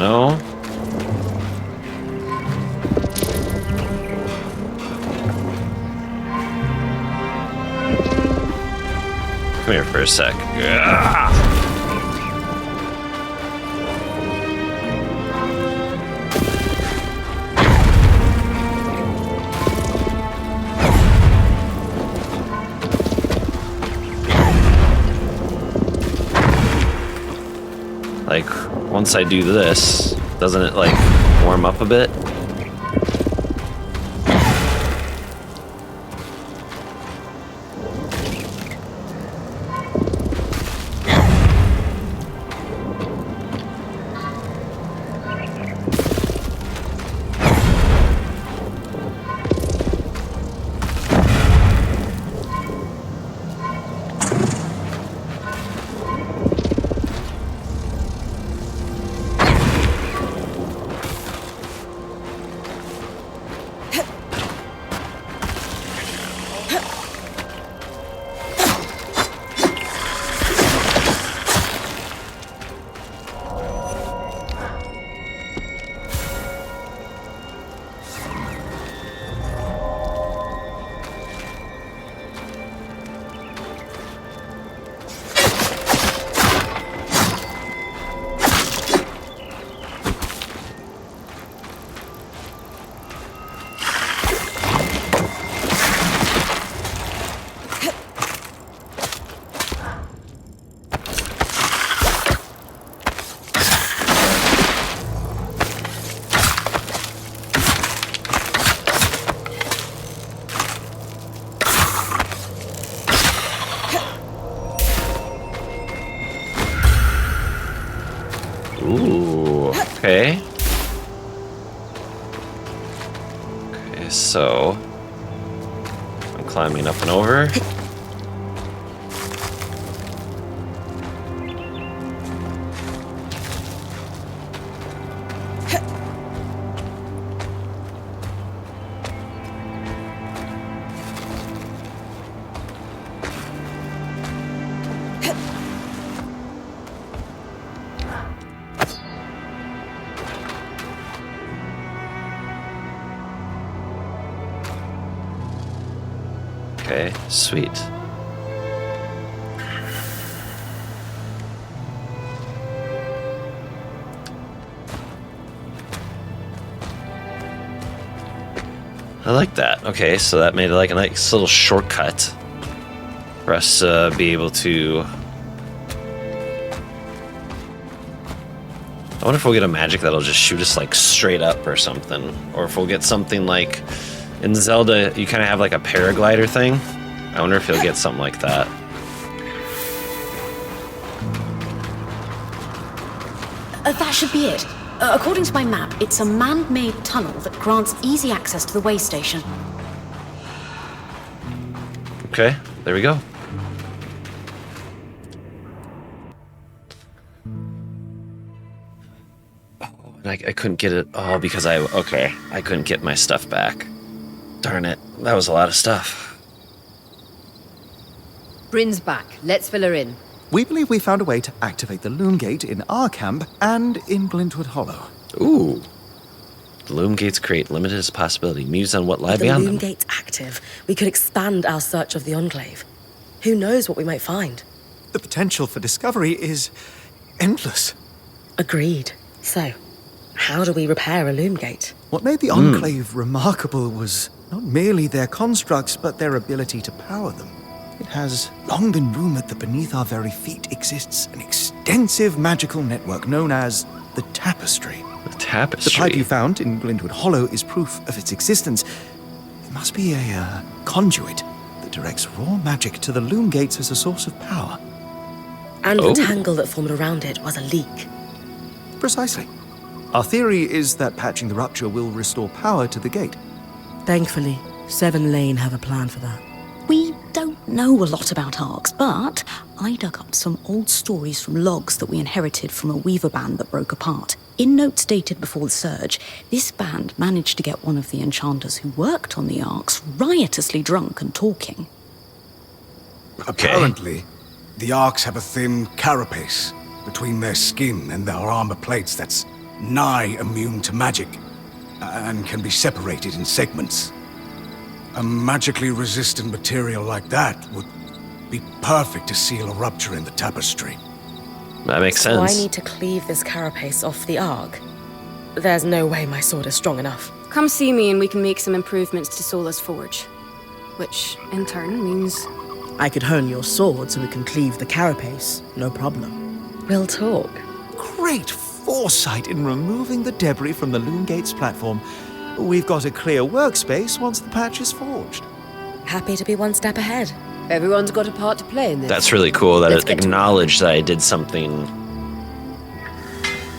No? Come here for a sec. Like, once I do this, doesn't it, like, warm up a bit? Ooh, okay. Okay, so I'm climbing up and over. Okay, sweet. I like that. Okay, so that made it like a nice little shortcut for us to be able to... I wonder if we'll get a magic that'll just shoot us like straight up or something. Or if we'll get something like... In Zelda, you kind of have like a paraglider thing. I wonder if you'll get something like that. That should be it. According to my map, it's a man-made tunnel that grants easy access to the way station. Okay, there we go. Oh, and I couldn't get it all because I couldn't get my stuff back. Darn it, that was a lot of stuff. Brynn's back. Let's fill her in. We believe we found a way to activate the Loom Gate in our camp and in Glintwood Hollow. Ooh. The Loom Gates create limited possibility. Muse on what lie With the beyond Loom them. Gate's active, we could expand our search of the Enclave. Who knows what we might find? The potential for discovery is endless. Agreed. So, how do we repair a Loom Gate? What made the Enclave remarkable was not merely their constructs, but their ability to power them. It has long been rumored that beneath our very feet exists an extensive magical network known as the Tapestry. The The tapestry. pipe you found in Glintwood Hollow is proof of its existence. It must be a conduit that directs raw magic to the Loom Gates as a source of power. And Oh. the tangle that formed around it was a leak. Precisely. Our theory is that patching the rupture will restore power to the gate. Thankfully, Seven Lane have a plan for that. We don't know a lot about arcs, but I dug up some old stories from logs that we inherited from a weaver band that broke apart. In notes dated before the surge, this band managed to get one of the enchanters who worked on the arcs riotously drunk and talking. Apparently, the Arks have a thin carapace between their skin and their armor plates that's nigh immune to magic, and can be separated in segments. A magically resistant material like that would be perfect to seal a rupture in the tapestry. That makes So I sense. need to cleave this carapace off the Ark. There's no way my sword is strong enough. Come see me and we can make some improvements to Sola's forge. Which, in turn, means... I could hone your sword so we can cleave the carapace, no problem. We'll talk. Great foresight in removing the debris from the Loon Gates platform. We've got a clear workspace once the patch is forged. Happy to be one step ahead. Everyone's got a part to play in this. That's really cool that Let's it get to it. acknowledged that I did something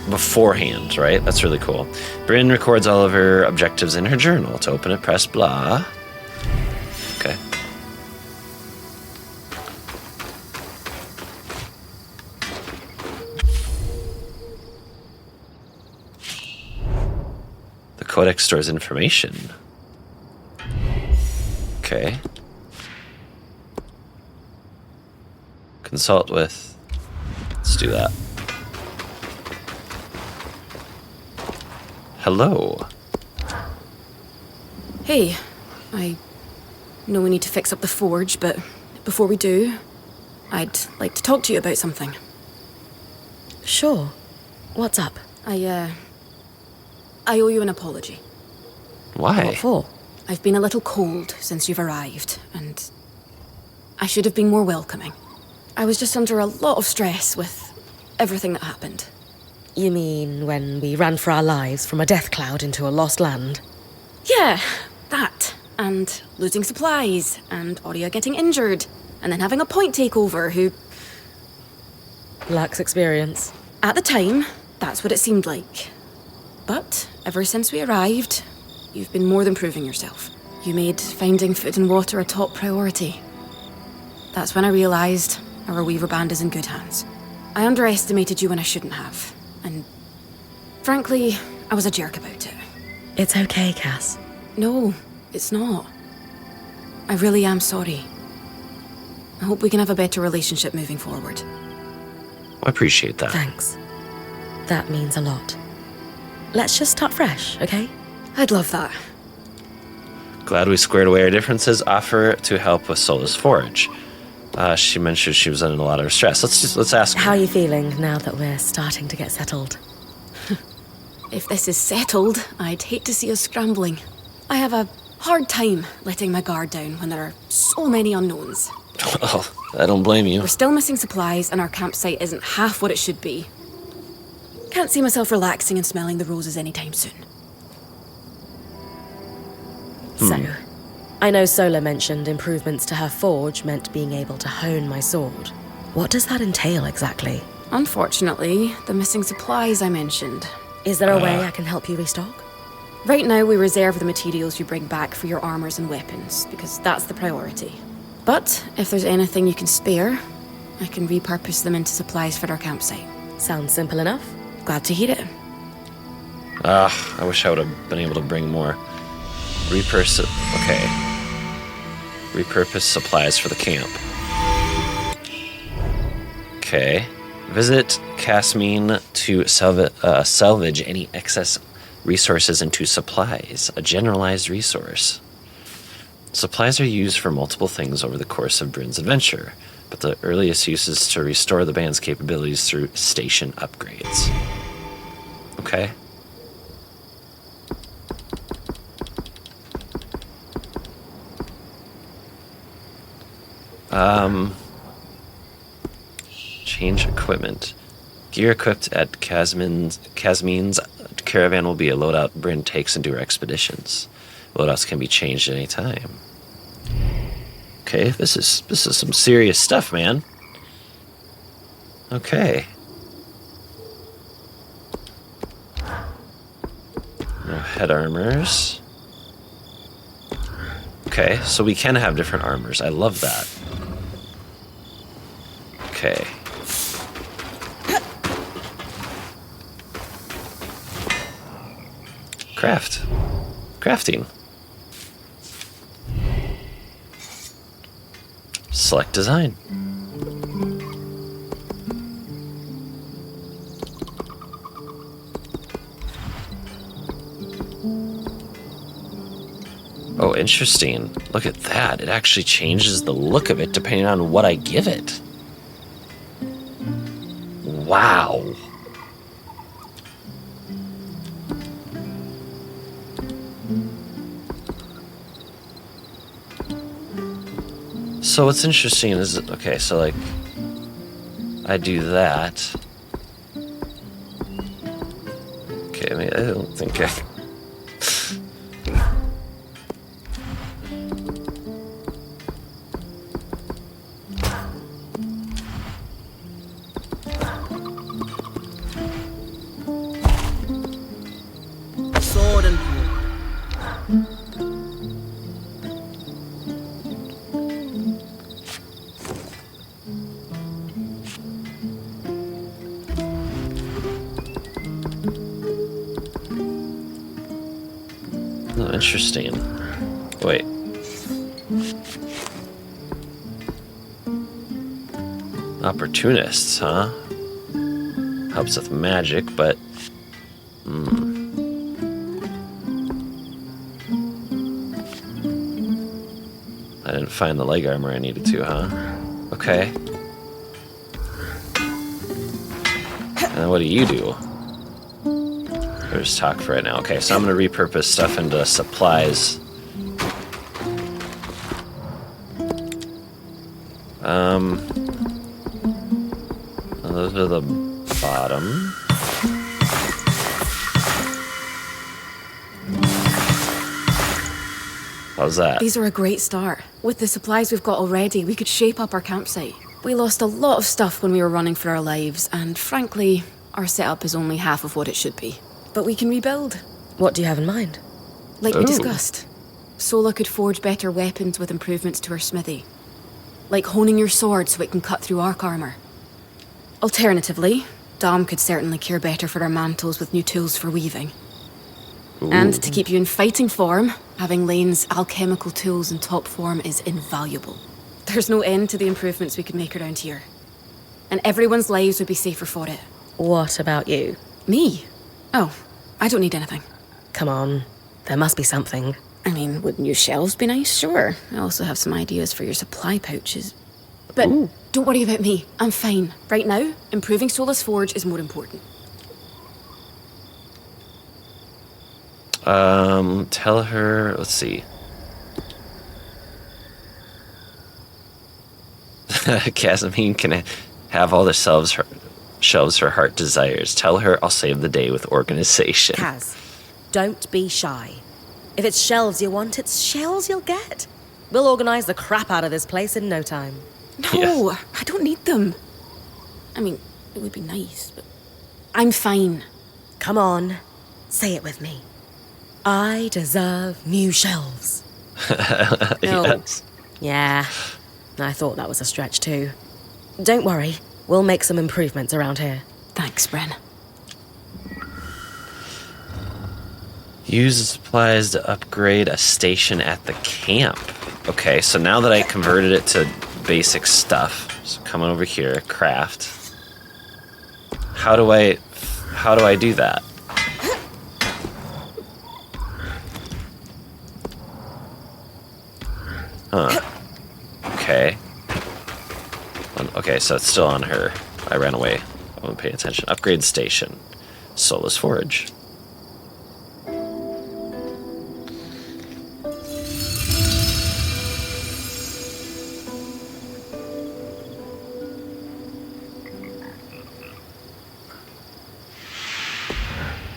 beforehand, right? That's really cool. Brynn records all of her objectives in her journal. To open it, press blah. Okay. The codex stores information. Okay. Consult with... Let's do that. Hello. Hey, I know we need to fix up the forge, but before we do, I'd like to talk to you about something. Sure. What's up? I owe you an apology. Why? What for? I've been a little cold since you've arrived, and I should have been more welcoming. I was just under a lot of stress with everything that happened. You mean when we ran for our lives from a death cloud into a lost land? Yeah, that. And losing supplies, and Aurea getting injured, and then having a point takeover who... Lacks experience. At the time, that's what it seemed like. But ever since we arrived, you've been more than proving yourself. You made finding food and water a top priority. That's when I realized our Weaver band is in good hands. I underestimated you when I shouldn't have. And frankly, I was a jerk about it. It's okay, Cass. No, it's not. I really am sorry. I hope we can have a better relationship moving forward. I appreciate that. Thanks. That means a lot. Let's just start fresh, okay? I'd love that. Glad we squared away our differences. Offer to help with Sola's forge. She mentioned she was under a lot of stress. Let's ask her. How are you feeling now that we're starting to get settled? If this is settled, I'd hate to see us scrambling. I have a hard time letting my guard down when there are so many unknowns. Oh, I don't blame you. We're still missing supplies and our campsite isn't half what it should be. Can't see myself relaxing and smelling the roses anytime soon. So, I know Sola mentioned improvements to her forge meant being able to hone my sword. What does that entail exactly? Unfortunately, the missing supplies I mentioned. Is there a way I can help you restock? Right now, we reserve the materials you bring back for your armors and weapons, because that's the priority. But if there's anything you can spare, I can repurpose them into supplies for our campsite. Sounds simple enough. Glad to hear it. I wish I would have been able to bring more. Repurpose supplies for the camp. Okay. Visit Casmine to salvage any excess resources into supplies, a generalized resource. Supplies are used for multiple things over the course of Brynn's adventure, but the earliest use is to restore the band's capabilities through station upgrades. Okay. Change equipment. Gear equipped at Casmine's caravan will be a loadout Brynn takes into her expeditions. Loadouts can be changed at any time. Okay, this is some serious stuff, man. Okay. No head armors. Okay, so we can have different armors. I love that. Okay. Crafting. Select design. Oh, interesting. Look at that. It actually changes the look of it depending on what I give it. Wow. So what's interesting is, okay, so like, I do that. Okay, I mean, I don't think I... Sword and Oh, interesting. Wait. Opportunists, huh? Helps with magic, but... I didn't find the leg armor I needed to, huh? Okay. And then what do you do? Or just talk for right now. Okay, so I'm gonna repurpose stuff into supplies. Those are the bottom. How's that? These are a great start. With the supplies we've got already, we could shape up our campsite. We lost a lot of stuff when we were running for our lives, and frankly, our setup is only half of what it should be. But we can rebuild. What do you have in mind? Like we discussed. Sola could forge better weapons with improvements to her smithy. Like honing your sword so it can cut through arc armor. Alternatively, Dom could certainly care better for our mantles with new tools for weaving. And to keep you in fighting form, having Lane's alchemical tools in top form is invaluable. There's no end to the improvements we could make around here. And everyone's lives would be safer for it. What about you? Me? Oh, I don't need anything. Come on, there must be something. I mean, would new shelves be nice? Sure. I also have some ideas for your supply pouches. But don't worry about me. I'm fine. Right now, improving Sola's forge is more important. Tell her, let's see. Casamine can have all the shelves her heart desires. Tell her I'll save the day with organization. Kaz, don't be shy. If it's shelves you want, it's shells you'll get. We'll organize the crap out of this place in no time. No, I don't need them. I mean, it would be nice, but I'm fine. Come on, say it with me. I deserve new shelves. No. Yes. Yeah, I thought that was a stretch too. Don't worry, we'll make some improvements around here. Thanks, Brynn. Use the supplies to upgrade a station at the camp. Okay, so now that I converted it to basic stuff, so come over here, craft. How do I do that? Huh. Okay. Okay, so it's still on her. I ran away. I wasn't paying attention. Upgrade station. Sola's forge.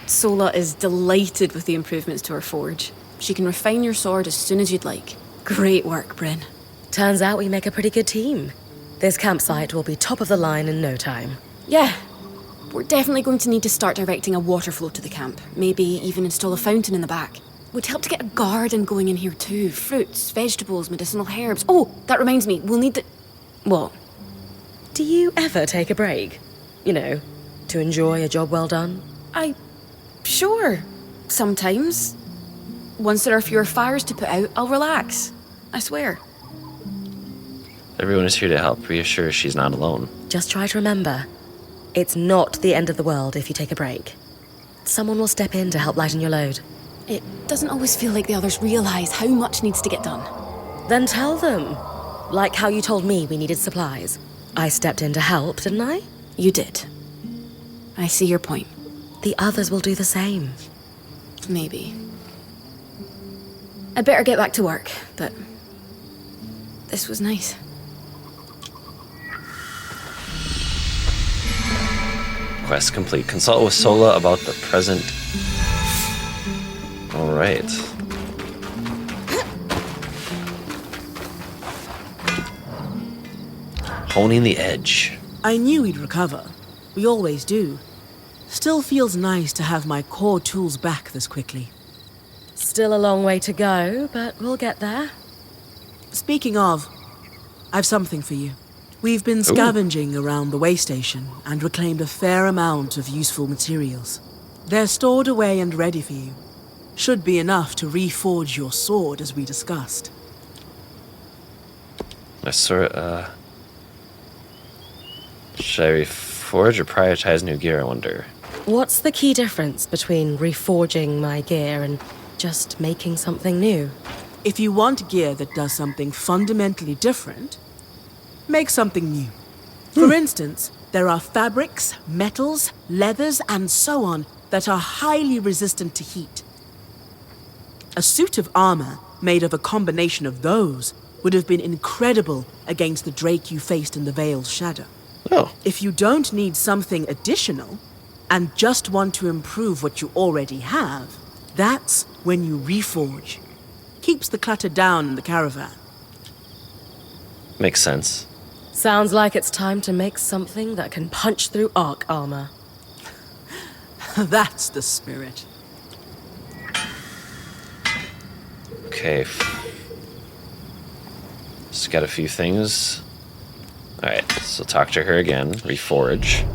Sola is delighted with the improvements to her forge. She can refine your sword as soon as you'd like. Great work, Brynn. Turns out we make a pretty good team. This campsite will be top of the line in no time. Yeah. We're definitely going to need to start directing a water flow to the camp. Maybe even install a fountain in the back. Would help to get a garden going in here too. Fruits, vegetables, medicinal herbs. Oh, that reminds me, we'll need the... What? Do you ever take a break? You know, to enjoy a job well done? Sure. Sometimes. Once there are fewer fires to put out, I'll relax. I swear. Everyone is here to help. Reassure she's not alone. Just try to remember, it's not the end of the world if you take a break. Someone will step in to help lighten your load. It doesn't always feel like the others realize how much needs to get done. Then tell them. Like how you told me we needed supplies. I stepped in to help, didn't I? You did. I see your point. The others will do the same. Maybe. I'd better get back to work, but this was nice. Quest complete. Consult with Sola about the present. Alright. Honing the edge. I knew we'd recover. We always do. Still feels nice to have my core tools back this quickly. Still a long way to go, but we'll get there. Speaking of, I've something for you. We've been scavenging around the way station and reclaimed a fair amount of useful materials. They're stored away and ready for you. Should be enough to reforge your sword as we discussed. I sort should I reforge or prioritize new gear, I wonder? What's the key difference between reforging my gear and just making something new? If you want gear that does something fundamentally different, make something new. For instance, there are fabrics, metals, leathers, and so on that are highly resistant to heat. A suit of armor made of a combination of those would have been incredible against the Drake you faced in the Veil's shadow. Oh. If you don't need something additional, and just want to improve what you already have, that's when you reforge. Keeps the clutter down in the caravan. Makes sense. Sounds like it's time to make something that can punch through arc armor. That's the spirit. Okay. Just got a few things. Alright, so talk to her again. Reforge.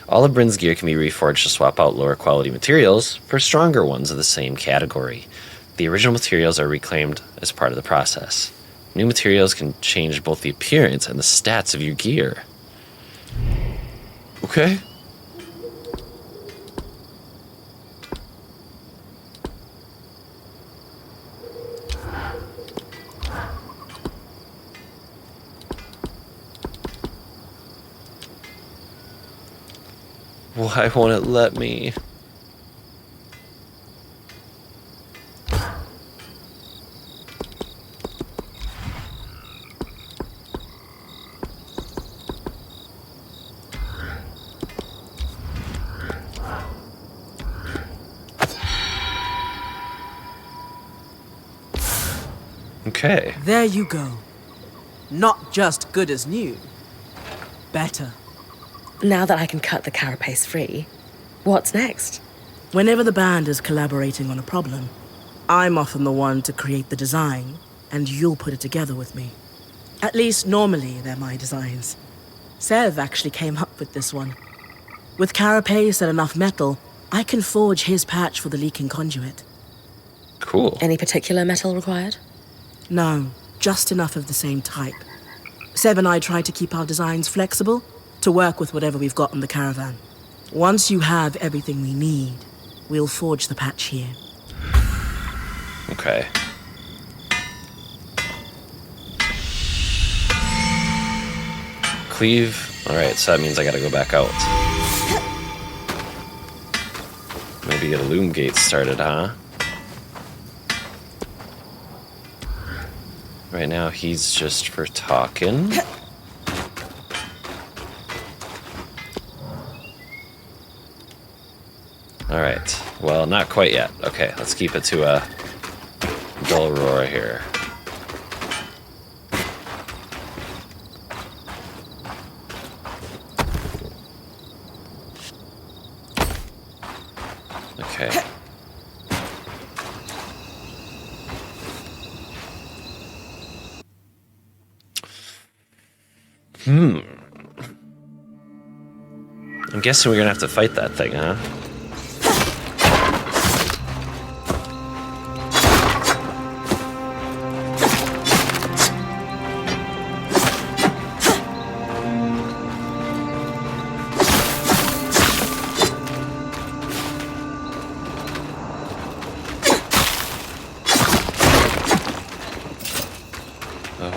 All of Brynn's gear can be reforged to swap out lower quality materials for stronger ones of the same category. The original materials are reclaimed as part of the process. New materials can change both the appearance and the stats of your gear. Okay. Why won't it let me? Okay. There you go. Not just good as new. Better. Now that I can cut the carapace free, what's next? Whenever the band is collaborating on a problem, I'm often the one to create the design, and you'll put it together with me. At least normally they're my designs. Sev actually came up with this one. With carapace and enough metal, I can forge his patch for the leaking conduit. Cool. Any particular metal required? No, just enough of the same type. Sev and I try to keep our designs flexible, to work with whatever we've got in the caravan. Once you have everything we need, we'll forge the patch here. Okay. Cleave. Alright, so that means I gotta go back out. Maybe get a loom gate started, huh? Right now he's just for talking. Alright, well, not quite yet. Okay, let's keep it to a dull roar here. Okay. I'm guessing we're gonna have to fight that thing, huh?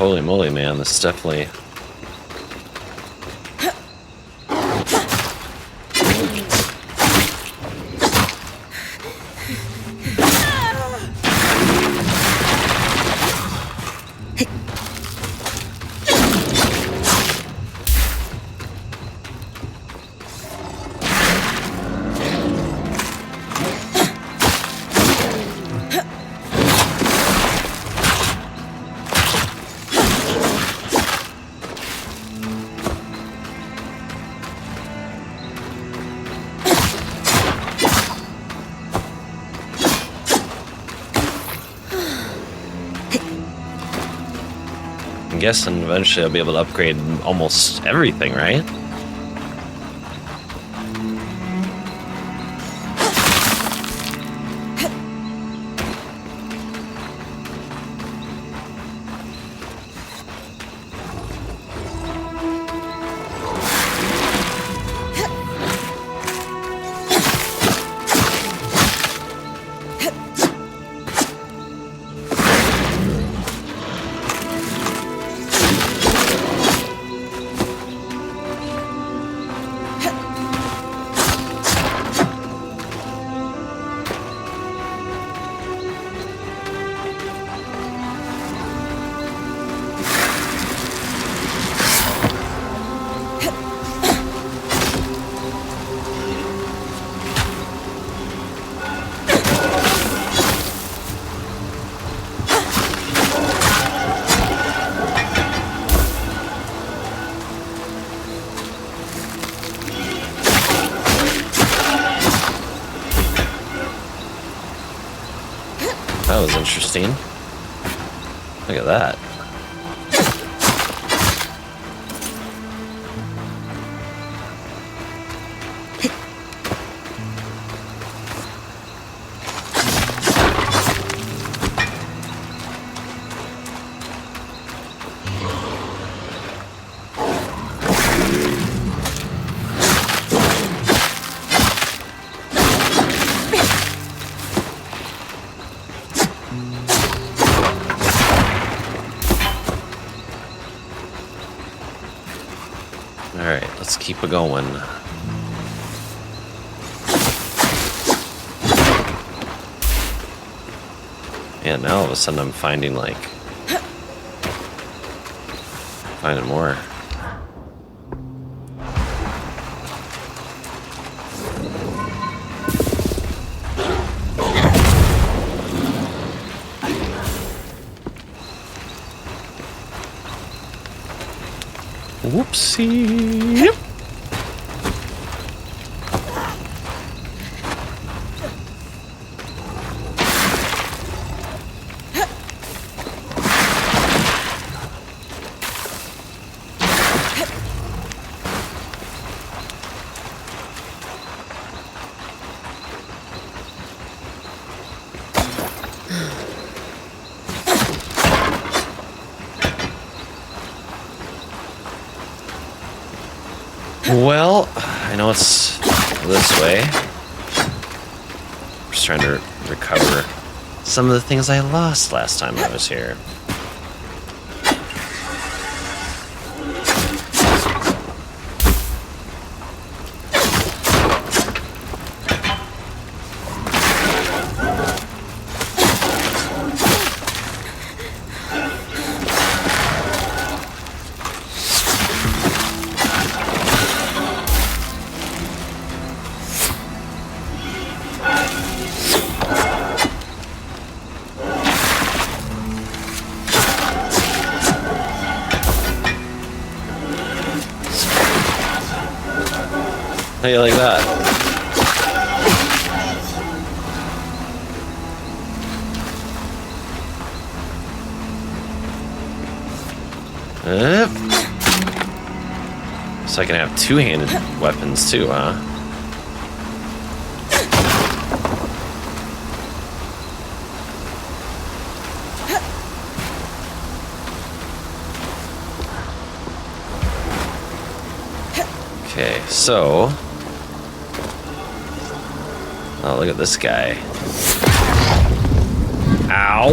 Holy moly, man, this is definitely... I'm guessing eventually I'll be able to upgrade almost everything, right? That was interesting. Look at that. Alright, let's keep it going. Yeah, now all of a sudden I'm finding more. Whoopsie. Well, I know it's this way. Just trying to recover some of the things I lost last time I was here. How you like that? So I can have two-handed weapons too, huh? Okay, so... Oh, look at this guy. Ow!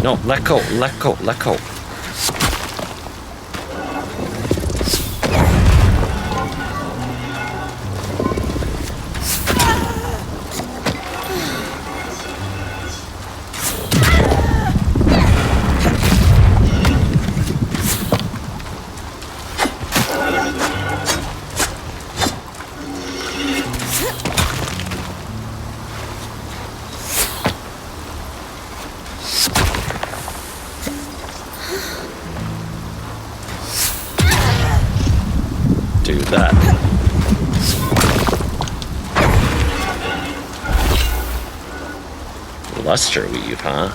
No, let go, let go, let go. Do that. Luster weave, huh?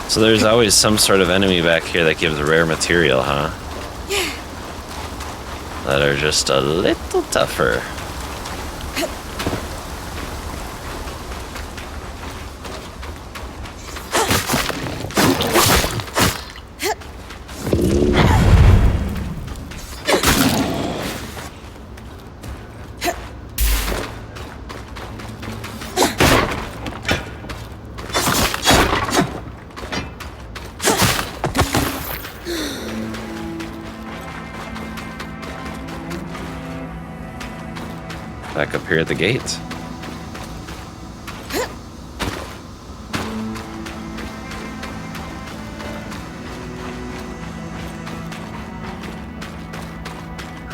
So there's always some sort of enemy back here that gives rare material, huh? That are just a little tougher. Back up here at the gates.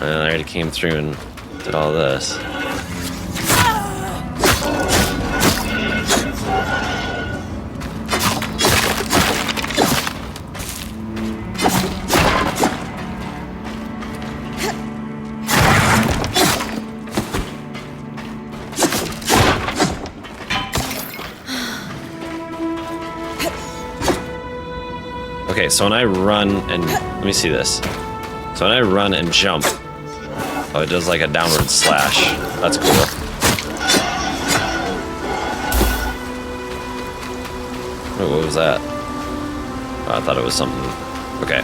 I already came through and did all this. Okay, so when I run and... Let me see this. So when I run and jump... Oh, it does like a downward slash. That's cool. Oh, what was that? Oh, I thought it was something... Okay.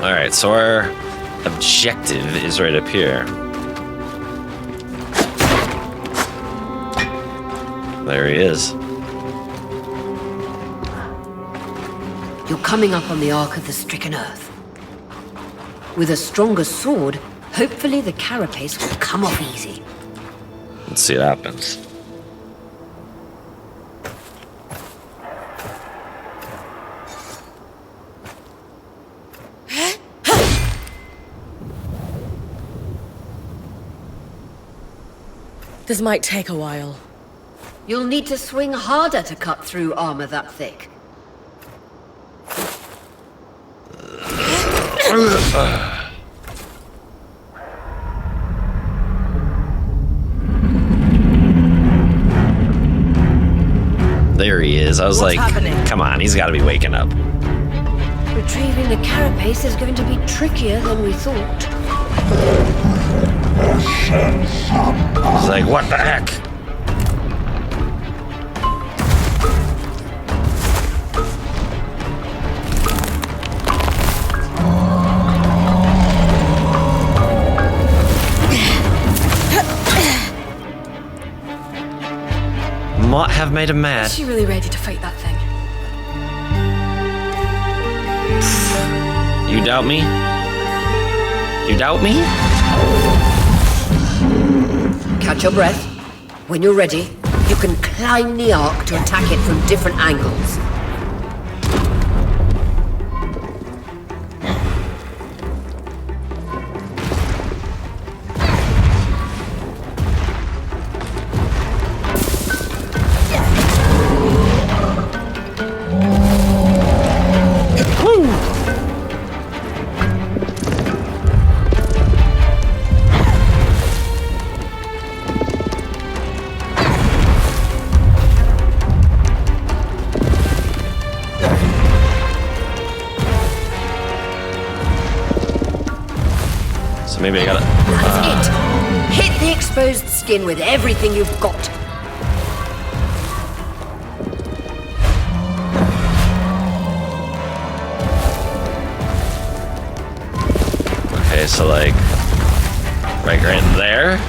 Alright, so our objective is right up here. There he is. You're coming up on the Ark of the Stricken Earth. With a stronger sword, hopefully the carapace will come off easy. Let's see what happens. This might take a while. You'll need to swing harder to cut through armor that thick. There he is. I was What's like, happening? come on, he's got to be waking up. Retrieving the carapace is going to be trickier than we thought. He's like, what the heck? Might have made him mad. Is she really ready to fight that thing? You doubt me? You doubt me? Catch your breath. When you're ready, you can climb the Ark to attack it from different angles. Maybe I gotta... That's it. Hit the exposed skin with everything you've got. Okay, so like right in there.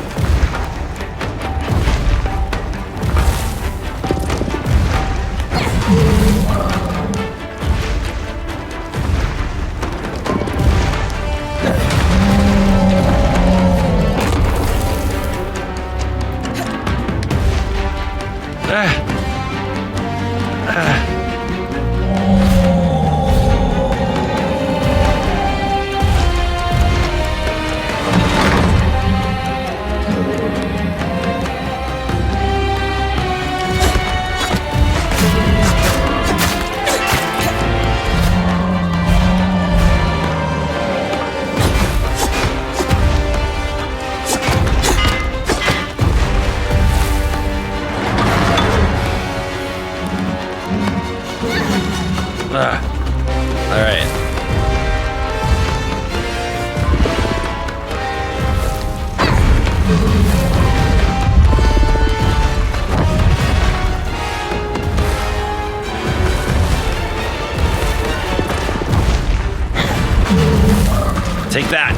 Alright. Take that.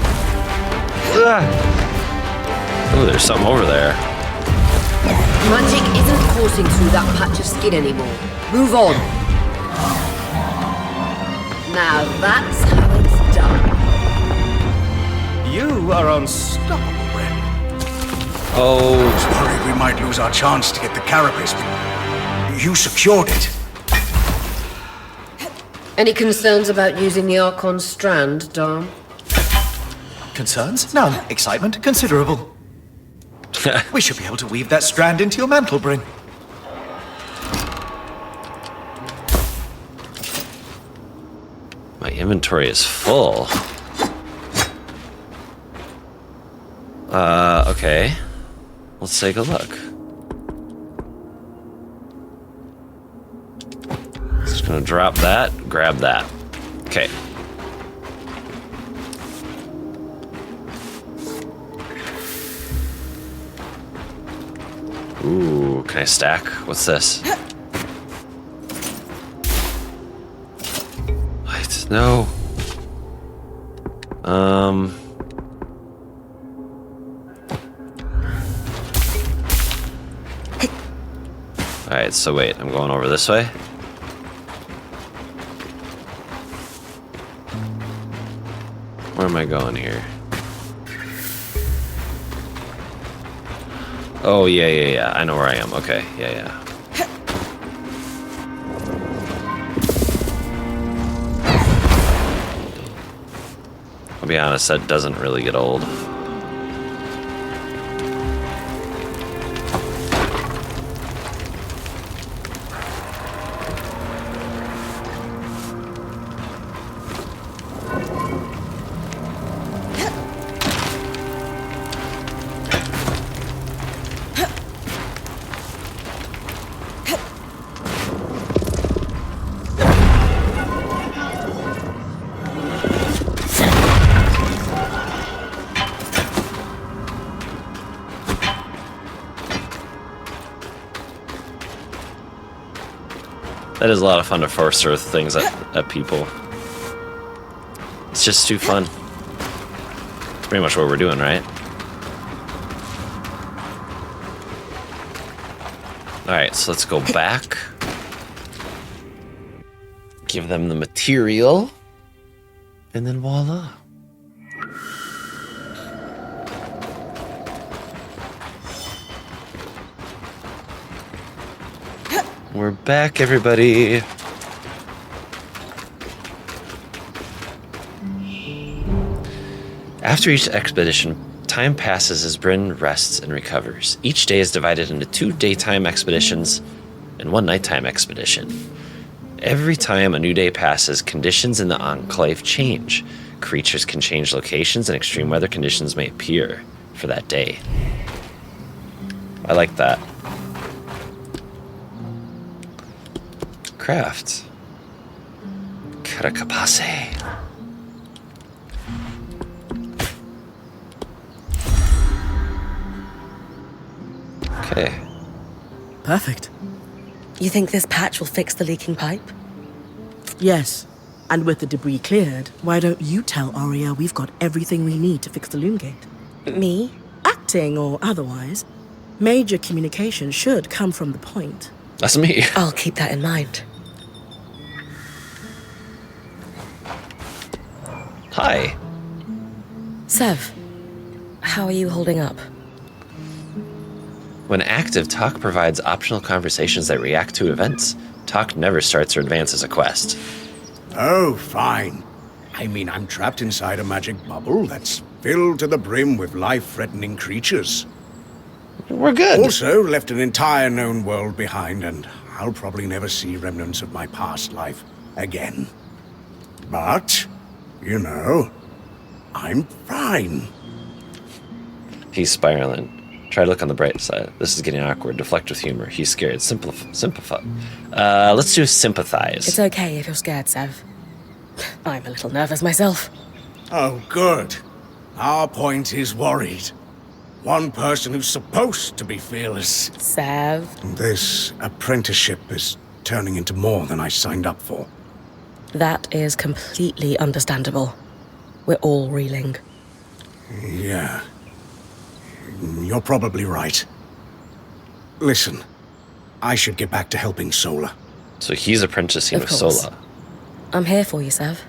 Oh, there's something over there. Magic isn't coursing through that patch of skin anymore. Move on. Now that's how it's done. You are unstoppable, Brynn. Oh, I was worried we might lose our chance to get the carapace, but you secured it. Any concerns about using the Archon strand, Dom? Concerns? None. Excitement? Considerable. We should be able to weave that strand into your mantle, Brynn. my inventory is full. Okay. Let's take a look. Just gonna drop that, grab that. Okay. Ooh, can I stack? What's this? What? No. Alright, so wait, I'm going over this way? Where am I going here? Oh, yeah. I know where I am. Okay, yeah. I'll be honest, that doesn't really get old. That is a lot of fun to force throw things at people. It's just too fun. It's pretty much what we're doing, right? Alright, so let's go back. Give them the material. And then voila. We're back, everybody. After each expedition, time passes as Brynn rests and recovers. Each day is divided into 2 daytime expeditions and 1 nighttime expedition. Every time a new day passes, conditions in the Enclave change. Creatures can change locations and extreme weather conditions may appear for that day. I like that. Craft. Karakapase. Okay. Perfect. You think this patch will fix the leaking pipe? Yes. And with the debris cleared, why don't you tell Aria we've got everything we need to fix the loom gate? Me? Acting or otherwise, major communication should come from the point. That's me. I'll keep that in mind. Hi. Sev, how are you holding up? When active, Talk provides optional conversations that react to events. Talk never starts or advances a quest. Oh, fine. I mean, I'm trapped inside a magic bubble that's filled to the brim with life-threatening creatures. We're good. Also, left an entire known world behind, and I'll probably never see remnants of my past life again. But, you know, I'm fine. He's spiraling. Try to look on the bright side. This is getting awkward. Deflect with humor. He's scared. Simplify. Let's do sympathize. It's okay if you're scared, Sev. I'm a little nervous myself. Oh, good. Our point is worried. One person who's supposed to be fearless. Sev, This apprenticeship is turning into more than I signed up for. that is completely understandable. We're all reeling. Yeah. You're probably right. Listen, I should get back to helping Sola. So he's apprenticing Of with course. Sola. I'm here for you, Sev.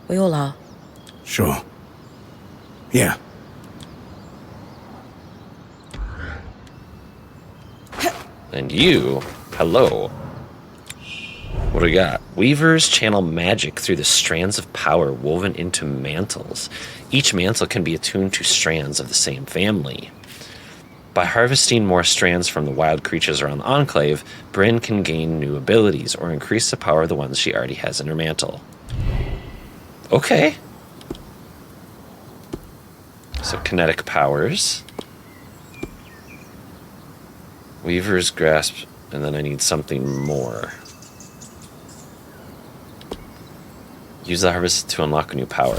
We all are. Sure. Yeah. And you, hello. What do we got? Weavers channel magic through the strands of power woven into mantles. Each mantle can be attuned to strands of the same family. By harvesting more strands from the wild creatures around the Enclave, Brynn can gain new abilities or increase the power of the ones she already has in her mantle. Okay. So kinetic powers. Weaver's grasp, and then I need something more. Use the harvest to unlock a new power.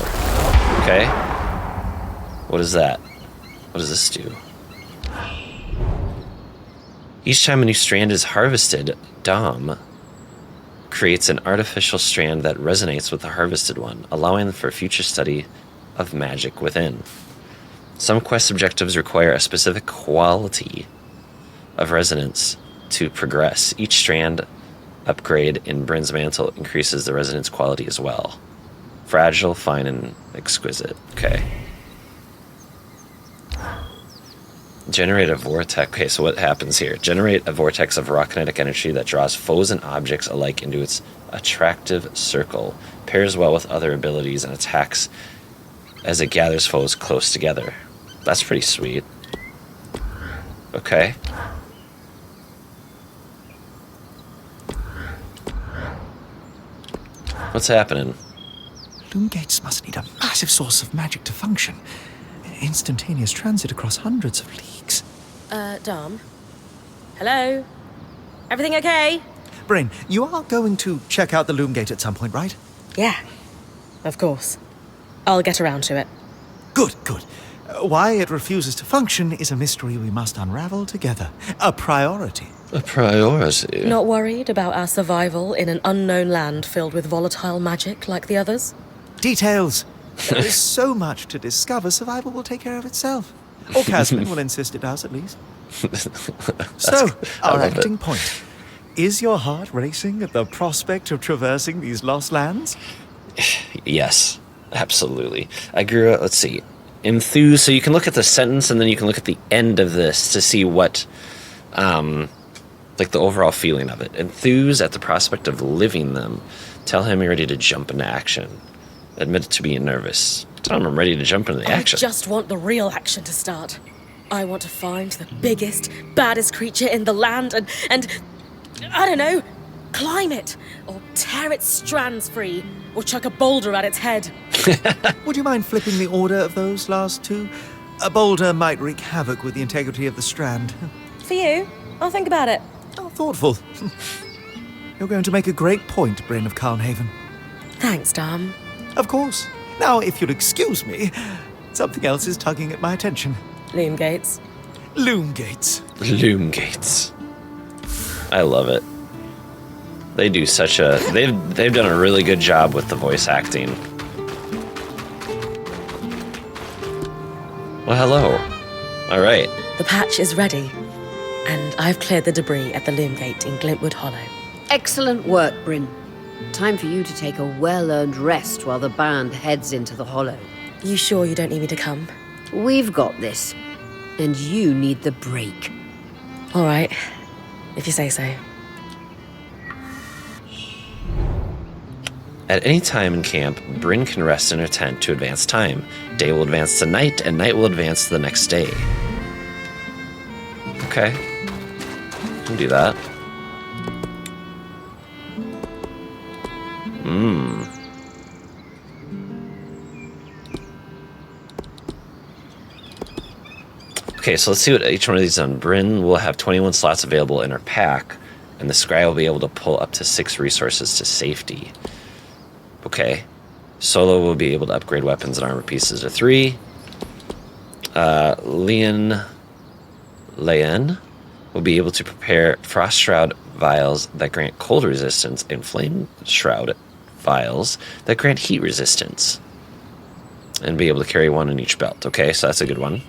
Okay. What is that? What does this do? Each time a new strand is harvested, Dom creates an artificial strand that resonates with the harvested one, allowing for future study of magic within. Some quest objectives require a specific quality of resonance to progress. Each strand upgrade in Brynn's mantle increases the resonance quality as well. Fragile, fine, and exquisite. Okay. Generate a vortex. Okay, so what happens here? Generate a vortex of raw kinetic energy that draws foes and objects alike into its attractive circle. Pairs well with other abilities and attacks as it gathers foes close together. That's pretty sweet. Okay. What's happening? Loom gates must need a massive source of magic to function. Instantaneous transit across hundreds of leagues. Dom? Hello? Everything okay? Brynn, you are going to check out the loom gate at some point, right? Yeah, of course. I'll get around to it. Good, good. Why it refuses to function is a mystery we must unravel together. A priority. A priority. Not worried about our survival in an unknown land filled with volatile magic like the others? Details. There is so much to discover, survival will take care of itself. Or Casman will insist it does, at least. So, our acting point. Is your heart racing at the prospect of traversing these lost lands? Yes, absolutely. I grew up, let's see, enthused. So you can look at the sentence and then you can look at the end of this to see what, like the overall feeling of it. Enthused at the prospect of living them. Tell him you're ready to jump into action. Admit to being nervous. Tell him I'm ready to jump into the action. I just want the real action to start. I want to find the biggest, baddest creature in the land and I don't know, climb it, or tear its strands free, or chuck a boulder at its head. Would you mind flipping the order of those last two? A boulder might wreak havoc with the integrity of the strand. For you, I'll think about it. Oh, thoughtful. You're going to make a great point, Brynn of Calmhaven. Thanks, Dom. Of course. Now, if you'll excuse me, something else is tugging at my attention. Loom gates. Loom gates. Loom gates. I love it. They do such a... They've done a really good job with the voice acting. Well, hello. All right. The patch is ready, and I've cleared the debris at the loom gate in Glintwood Hollow. Excellent work, Brynn. Time for you to take a well-earned rest while the band heads into the Hollow. You sure you don't need me to come? We've got this. And you need the break. All right, if you say so. At any time in camp, Brynn can rest in her tent to advance time. Day will advance to night, and night will advance to the next day. Okay. Can do that. Okay, so let's see what each one of these done. Brynn will have 21 slots available in her pack, and the scry will be able to pull up to 6 resources to safety. Okay. Solo will be able to upgrade weapons and armor pieces to 3. Leon will be able to prepare Frost Shroud vials that grant cold resistance and Flame Shroud vials that grant heat resistance. And be able to carry 1 in each belt. Okay, so that's a good one.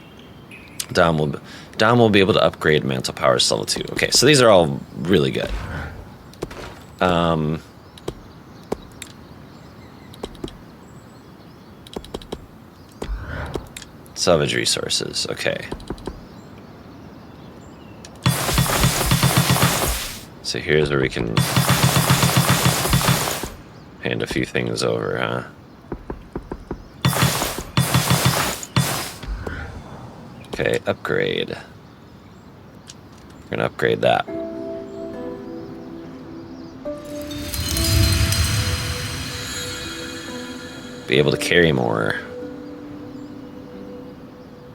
Dom will be able to upgrade Mantle Powers to level 2. Okay, so these are all really good. Salvage resources, okay. So here's where we can hand a few things over, huh? Okay, upgrade. We're gonna upgrade that. Be able to carry more.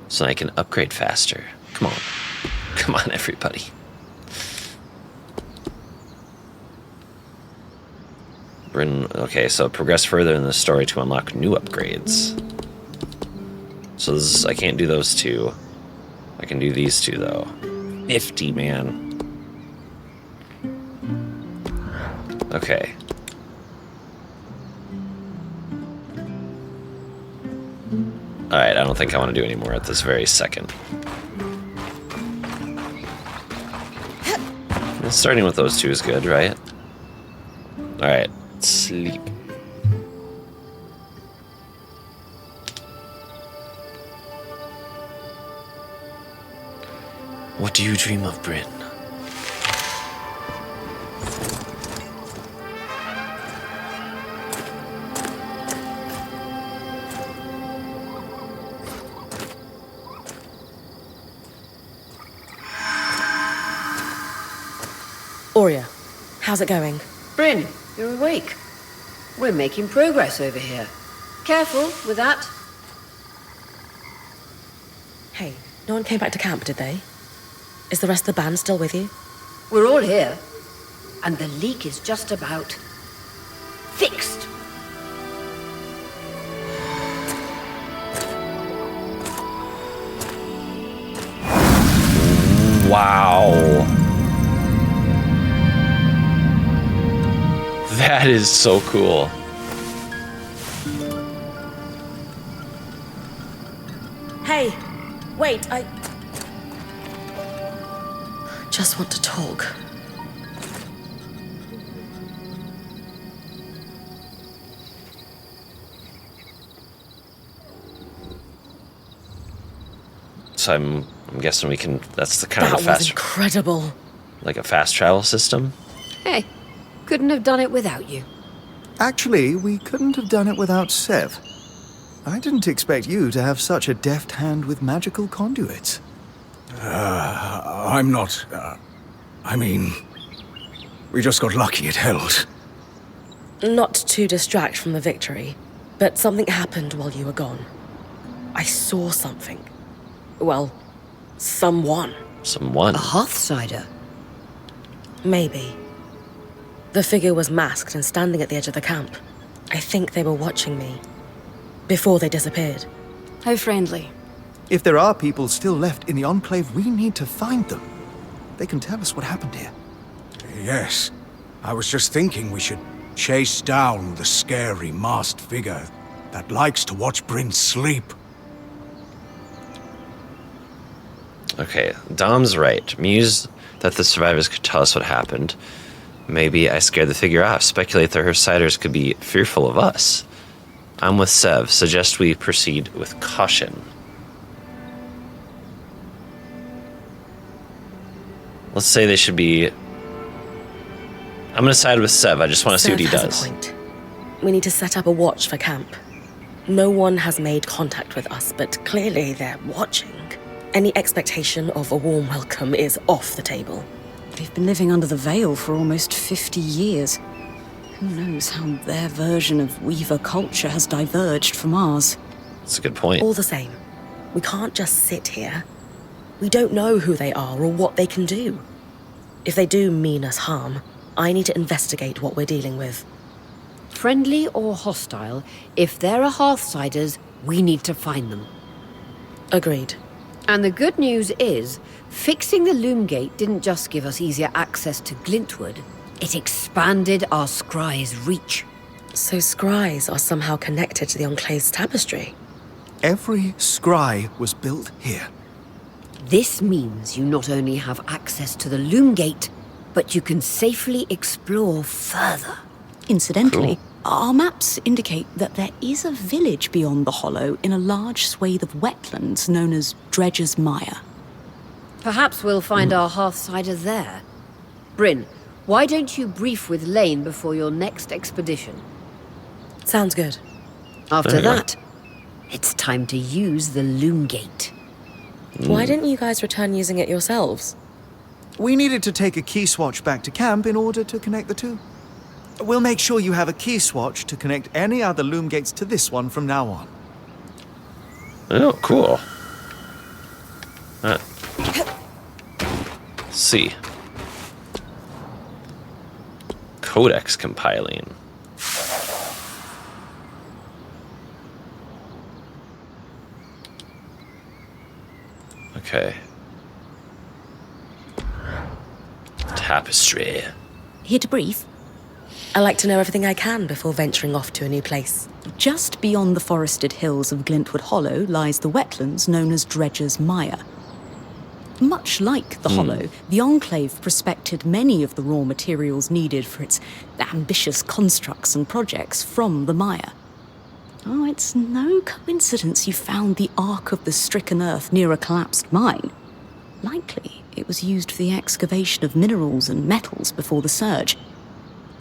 So I can upgrade faster. Come on. Come on, everybody. Brynn, okay, so progress further in the story to unlock new upgrades. So this is, I can't do those 2. I can do these 2, though. Nifty, man. Okay. Alright, I don't think I want to do any more at this very second. Starting with those 2 is good, right? Alright, sleep. What do you dream of, Brynn? Aurea, how's it going? Brynn, you're awake. We're making progress over here. Careful with that. Hey, no one came back to camp, did they? Is the rest of the band still with you? We're all here. And the leak is just about fixed. Wow. That is so cool. Hey, wait, I just want to talk. So I'm guessing we can. That's the kind That of was fast, incredible. like a fast travel system. Hey, couldn't have done it without you. Actually, we couldn't have done it without Sev. I didn't expect you to have such a deft hand with magical conduits. I'm not... I mean... We just got lucky it held. Not to distract from the victory, but something happened while you were gone. I saw something. Well, someone. Someone. A Hearthsider. Maybe. The figure was masked and standing at the edge of the camp. I think they were watching me. Before they disappeared. How friendly. If there are people still left in the Enclave, we need to find them. They can tell us what happened here. Yes. I was just thinking we should chase down the scary masked figure that likes to watch Brynn sleep. Okay, Dom's right. Muse that the survivors could tell us what happened. Maybe I scared the figure off. Speculate that her siders could be fearful of us. I'm with Sev. Suggest we proceed with caution. Let's say they should be... I'm going to side with Sev. I just want to see what he does. Sev has a point. We need to set up a watch for camp. No one has made contact with us, but clearly they're watching. Any expectation of a warm welcome is off the table. They've been living under the veil for almost 50 years. Who knows how their version of Weaver culture has diverged from ours. That's a good point. All the same, we can't just sit here. We don't know who they are or what they can do. If they do mean us harm, I need to investigate what we're dealing with. Friendly or hostile, if there are Hearthsiders, we need to find them. Agreed. And the good news is, fixing the Loom Gate didn't just give us easier access to Glintwood, it expanded our scry's reach. So scries are somehow connected to the Enclave's tapestry? Every scry was built here. This means you not only have access to the Loom Gate, but you can safely explore further. Incidentally, our maps indicate that there is a village beyond the hollow in a large swathe of wetlands known as Dredger's Mire. Perhaps we'll find our Hearthsider there. Brynn, why don't you brief with Lane before your next expedition? Sounds good. After that, it's time to use the Loom Gate. Why didn't you guys return using it yourselves? We needed to take a key swatch back to camp in order to connect the two. We'll make sure you have a key swatch to connect any other Loom Gates to this one from now on. Oh, cool. Let's see. Codex compiling. Okay. Tapestry. Here to brief. I like to know everything I can before venturing off to a new place. Just beyond the forested hills of Glintwood Hollow lies the wetlands known as Dredger's Mire. Much like the Hollow, the Enclave prospected many of the raw materials needed for its ambitious constructs and projects from the mire. Oh, it's no coincidence you found the Ark of the Stricken Earth near a collapsed mine. Likely, it was used for the excavation of minerals and metals before the surge.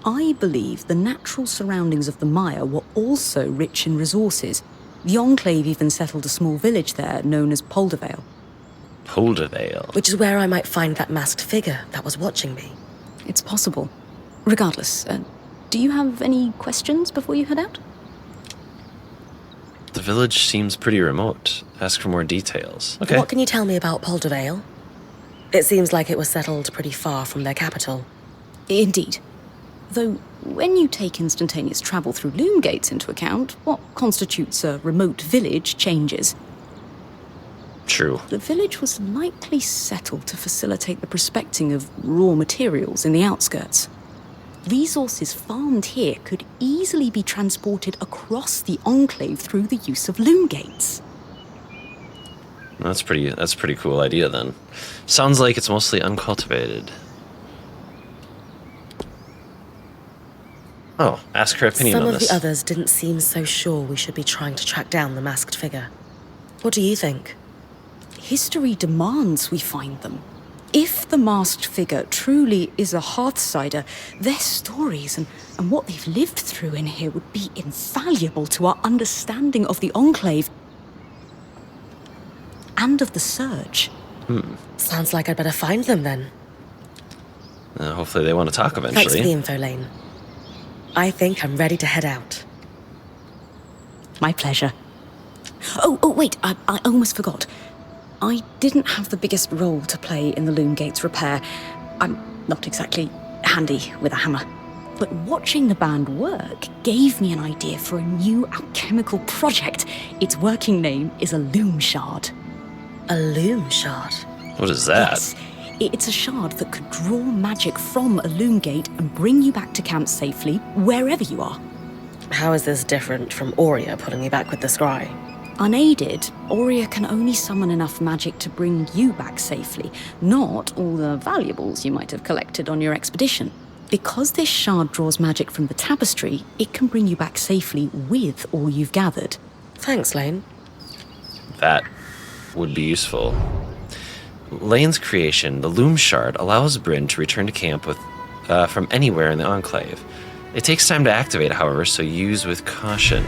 I believe the natural surroundings of the mire were also rich in resources. The Enclave even settled a small village there known as Poldervale. Poldervale. Which is where I might find that masked figure that was watching me. It's possible. Regardless, do you have any questions before you head out? The village seems pretty remote. Ask for more details. Okay. What can you tell me about Poldervale? It seems like it was settled pretty far from their capital. Indeed. Though, when you take instantaneous travel through loom gates into account, what constitutes a remote village changes. True. The village was likely settled to facilitate the prospecting of raw materials in the outskirts. Resources farmed here could easily be transported across the Enclave through the use of loom gates. That's a pretty cool idea then. Sounds like it's mostly uncultivated. Oh, ask her opinion on Some of this. the others didn't seem so sure we should be trying to track down the masked figure. What do you think? History demands we find them. If the masked figure truly is a Hearthsider, their stories and what they've lived through in here would be invaluable to our understanding of the Enclave and of the Surge. Sounds like I'd better find them then. Hopefully they want to talk eventually. Thanks for the info, Lane. I think I'm ready to head out. My pleasure. Oh, wait, I almost forgot. I didn't have the biggest role to play in the Loom Gates repair. I'm not exactly handy with a hammer. But watching the band work gave me an idea for a new alchemical project. Its working name is a loom shard. A loom shard. What is that? Yes, it's a shard that could draw magic from a loom gate and bring you back to camp safely, wherever you are. How is this different from Aurea pulling you back with the scry? Unaided, Aurea can only summon enough magic to bring you back safely, not all the valuables you might have collected on your expedition. Because this shard draws magic from the tapestry, it can bring you back safely with all you've gathered. Thanks, Lane. That would be useful. Lane's creation, the loom shard, allows Brynn to return to camp from anywhere in the Enclave. It takes time to activate, however, so use with caution.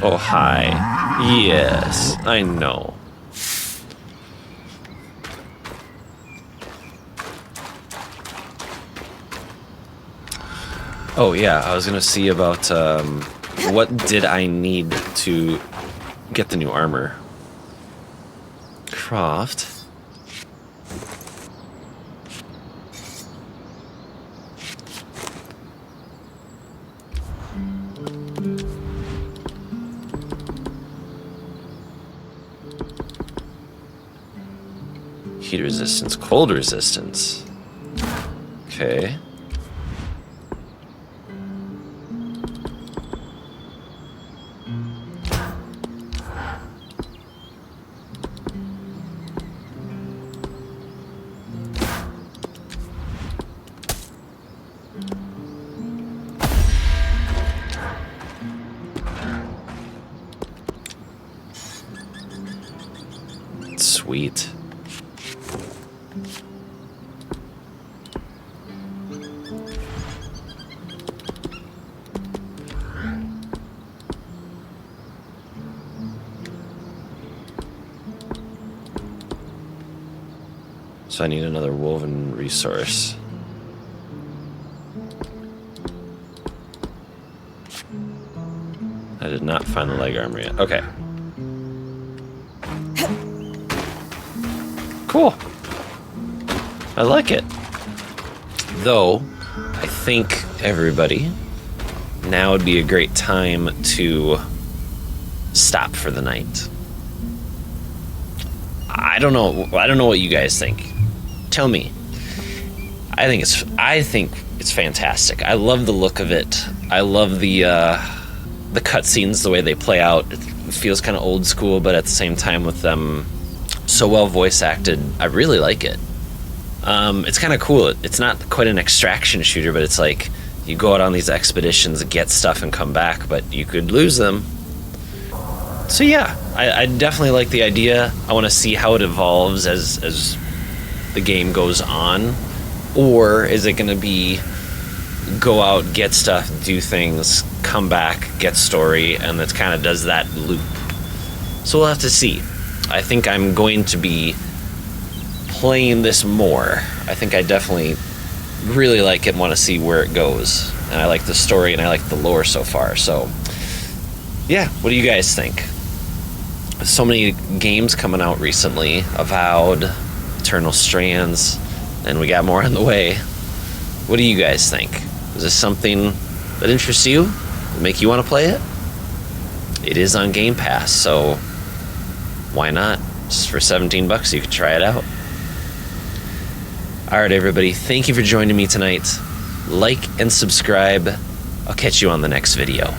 Oh, hi. Yes, I know. Oh, yeah, I was gonna see about, what did I need to get the new armor? Craft. Heat resistance, cold resistance. Okay. Sweet. So I need another woven resource. I did not find the leg armor yet. Okay. Cool. I like it. Though, I think everybody, now would be a great time to stop for the night. I don't know what you guys think. Tell me. I think it's fantastic. I love the look of it. I love the cutscenes, the way they play out. It feels kind of old school, but at the same time with them so well voice acted. I really like it. It's kind of cool. It's not quite an extraction shooter, but it's like you go out on these expeditions, get stuff, and come back, but you could lose them. So yeah, I definitely like the idea. I want to see how it evolves as the game goes on. Or is it going to be go out, get stuff, do things, come back, get story, and it kind of does that loop. So we'll have to see. I think I'm going to be playing this more. I think I definitely really like it and want to see where it goes. And I like the story and I like the lore so far. So yeah, what do you guys think? So many games coming out recently. Avowed, Eternal Strands, and we got more on the way. What do you guys think? Is this something that interests you? Make you want to play it? It is on Game Pass, so why not? Just for $17 you could try it out. Alright everybody, thank you for joining me tonight. Like and subscribe. I'll catch you on the next video.